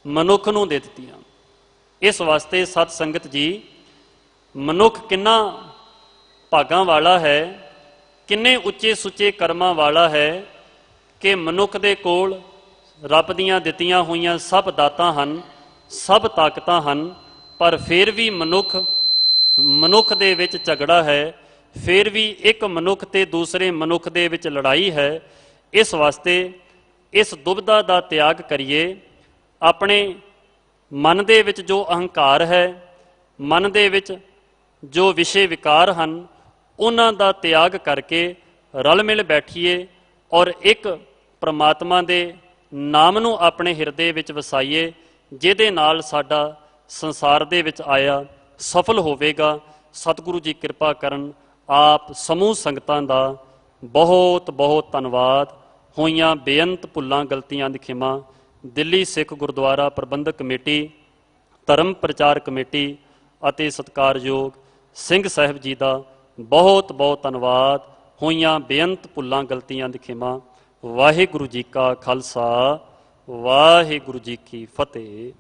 ਮਨੁੱਖ ਨੂੰ ਦੇ ਦਿੱਤੀਆਂ। ਇਸ ਵਾਸਤੇ ਸਤ ਸੰਗਤ ਜੀ, ਮਨੁੱਖ ਕਿੰਨਾ ਭਾਗਾਂ ਵਾਲਾ ਹੈ, ਕਿੰਨੇ ਉੱਚੇ ਸੁੱਚੇ ਕਰਮਾਂ ਵਾਲਾ ਹੈ ਕਿ ਮਨੁੱਖ ਦੇ ਕੋਲ ਰੱਬ ਦੀਆਂ ਦਿੱਤੀਆਂ ਹੋਈਆਂ ਸਭ ਦਾਤਾਂ ਹਨ, ਸਭ ਤਾਕਤਾਂ ਹਨ, ਪਰ ਫਿਰ ਵੀ ਮਨੁੱਖ ਦੇ ਵਿੱਚ ਝਗੜਾ ਹੈ, ਫਿਰ ਵੀ ਇੱਕ ਮਨੁੱਖ ਤੇ ਦੂਸਰੇ ਮਨੁੱਖ ਦੇ ਵਿੱਚ ਲੜਾਈ ਹੈ। ਇਸ ਵਾਸਤੇ ਇਸ ਦੁਬਿਧਾ ਦਾ ਤਿਆਗ ਕਰੀਏ। ਆਪਣੇ ਮਨ ਦੇ ਵਿੱਚ ਜੋ ਅਹੰਕਾਰ ਹੈ, ਮਨ ਦੇ ਵਿੱਚ ਜੋ ਵਿਸ਼ੇ ਵਿਕਾਰ ਹਨ, ਉਹਨਾਂ ਦਾ ਤਿਆਗ ਕਰਕੇ ਰਲ ਮਿਲ ਬੈਠੀਏ ਔਰ ਇੱਕ ਪ੍ਰਮਾਤਮਾ ਦੇ ਨਾਮ ਨੂੰ ਆਪਣੇ ਹਿਰਦੇ ਵਿੱਚ ਵਸਾਈਏ, ਜਿਹਦੇ ਨਾਲ ਸਾਡਾ ਸੰਸਾਰ ਦੇ ਵਿੱਚ ਆਇਆ ਸਫਲ ਹੋਵੇਗਾ। ਸਤਿਗੁਰੂ ਜੀ ਕਿਰਪਾ ਕਰਨ। ਆਪ ਸਮੂਹ ਸੰਗਤਾਂ ਦਾ ਬਹੁਤ ਬਹੁਤ ਧੰਨਵਾਦ। ਹੋਈਆਂ ਬੇਅੰਤ ਭੁੱਲਾਂ ਗਲਤੀਆਂ ਦੀ ਖਿਮਾ। ਦਿੱਲੀ ਸਿੱਖ ਗੁਰਦੁਆਰਾ ਪ੍ਰਬੰਧਕ ਕਮੇਟੀ, ਧਰਮ ਪ੍ਰਚਾਰ ਕਮੇਟੀ ਅਤੇ ਸਤਿਕਾਰਯੋਗ ਸਿੰਘ ਸਾਹਿਬ ਜੀ ਦਾ ਬਹੁਤ ਬਹੁਤ ਧੰਨਵਾਦ। ਹੋਈਆਂ ਬੇਅੰਤ ਭੁੱਲਾਂ ਗਲਤੀਆਂ ਦੀ ਖਿਮਾ। ਵਾਹਿਗੁਰੂ ਜੀ ਕਾ ਖਾਲਸਾ, ਵਾਹਿਗੁਰੂ ਜੀ ਕੀ ਫਤਿਹ।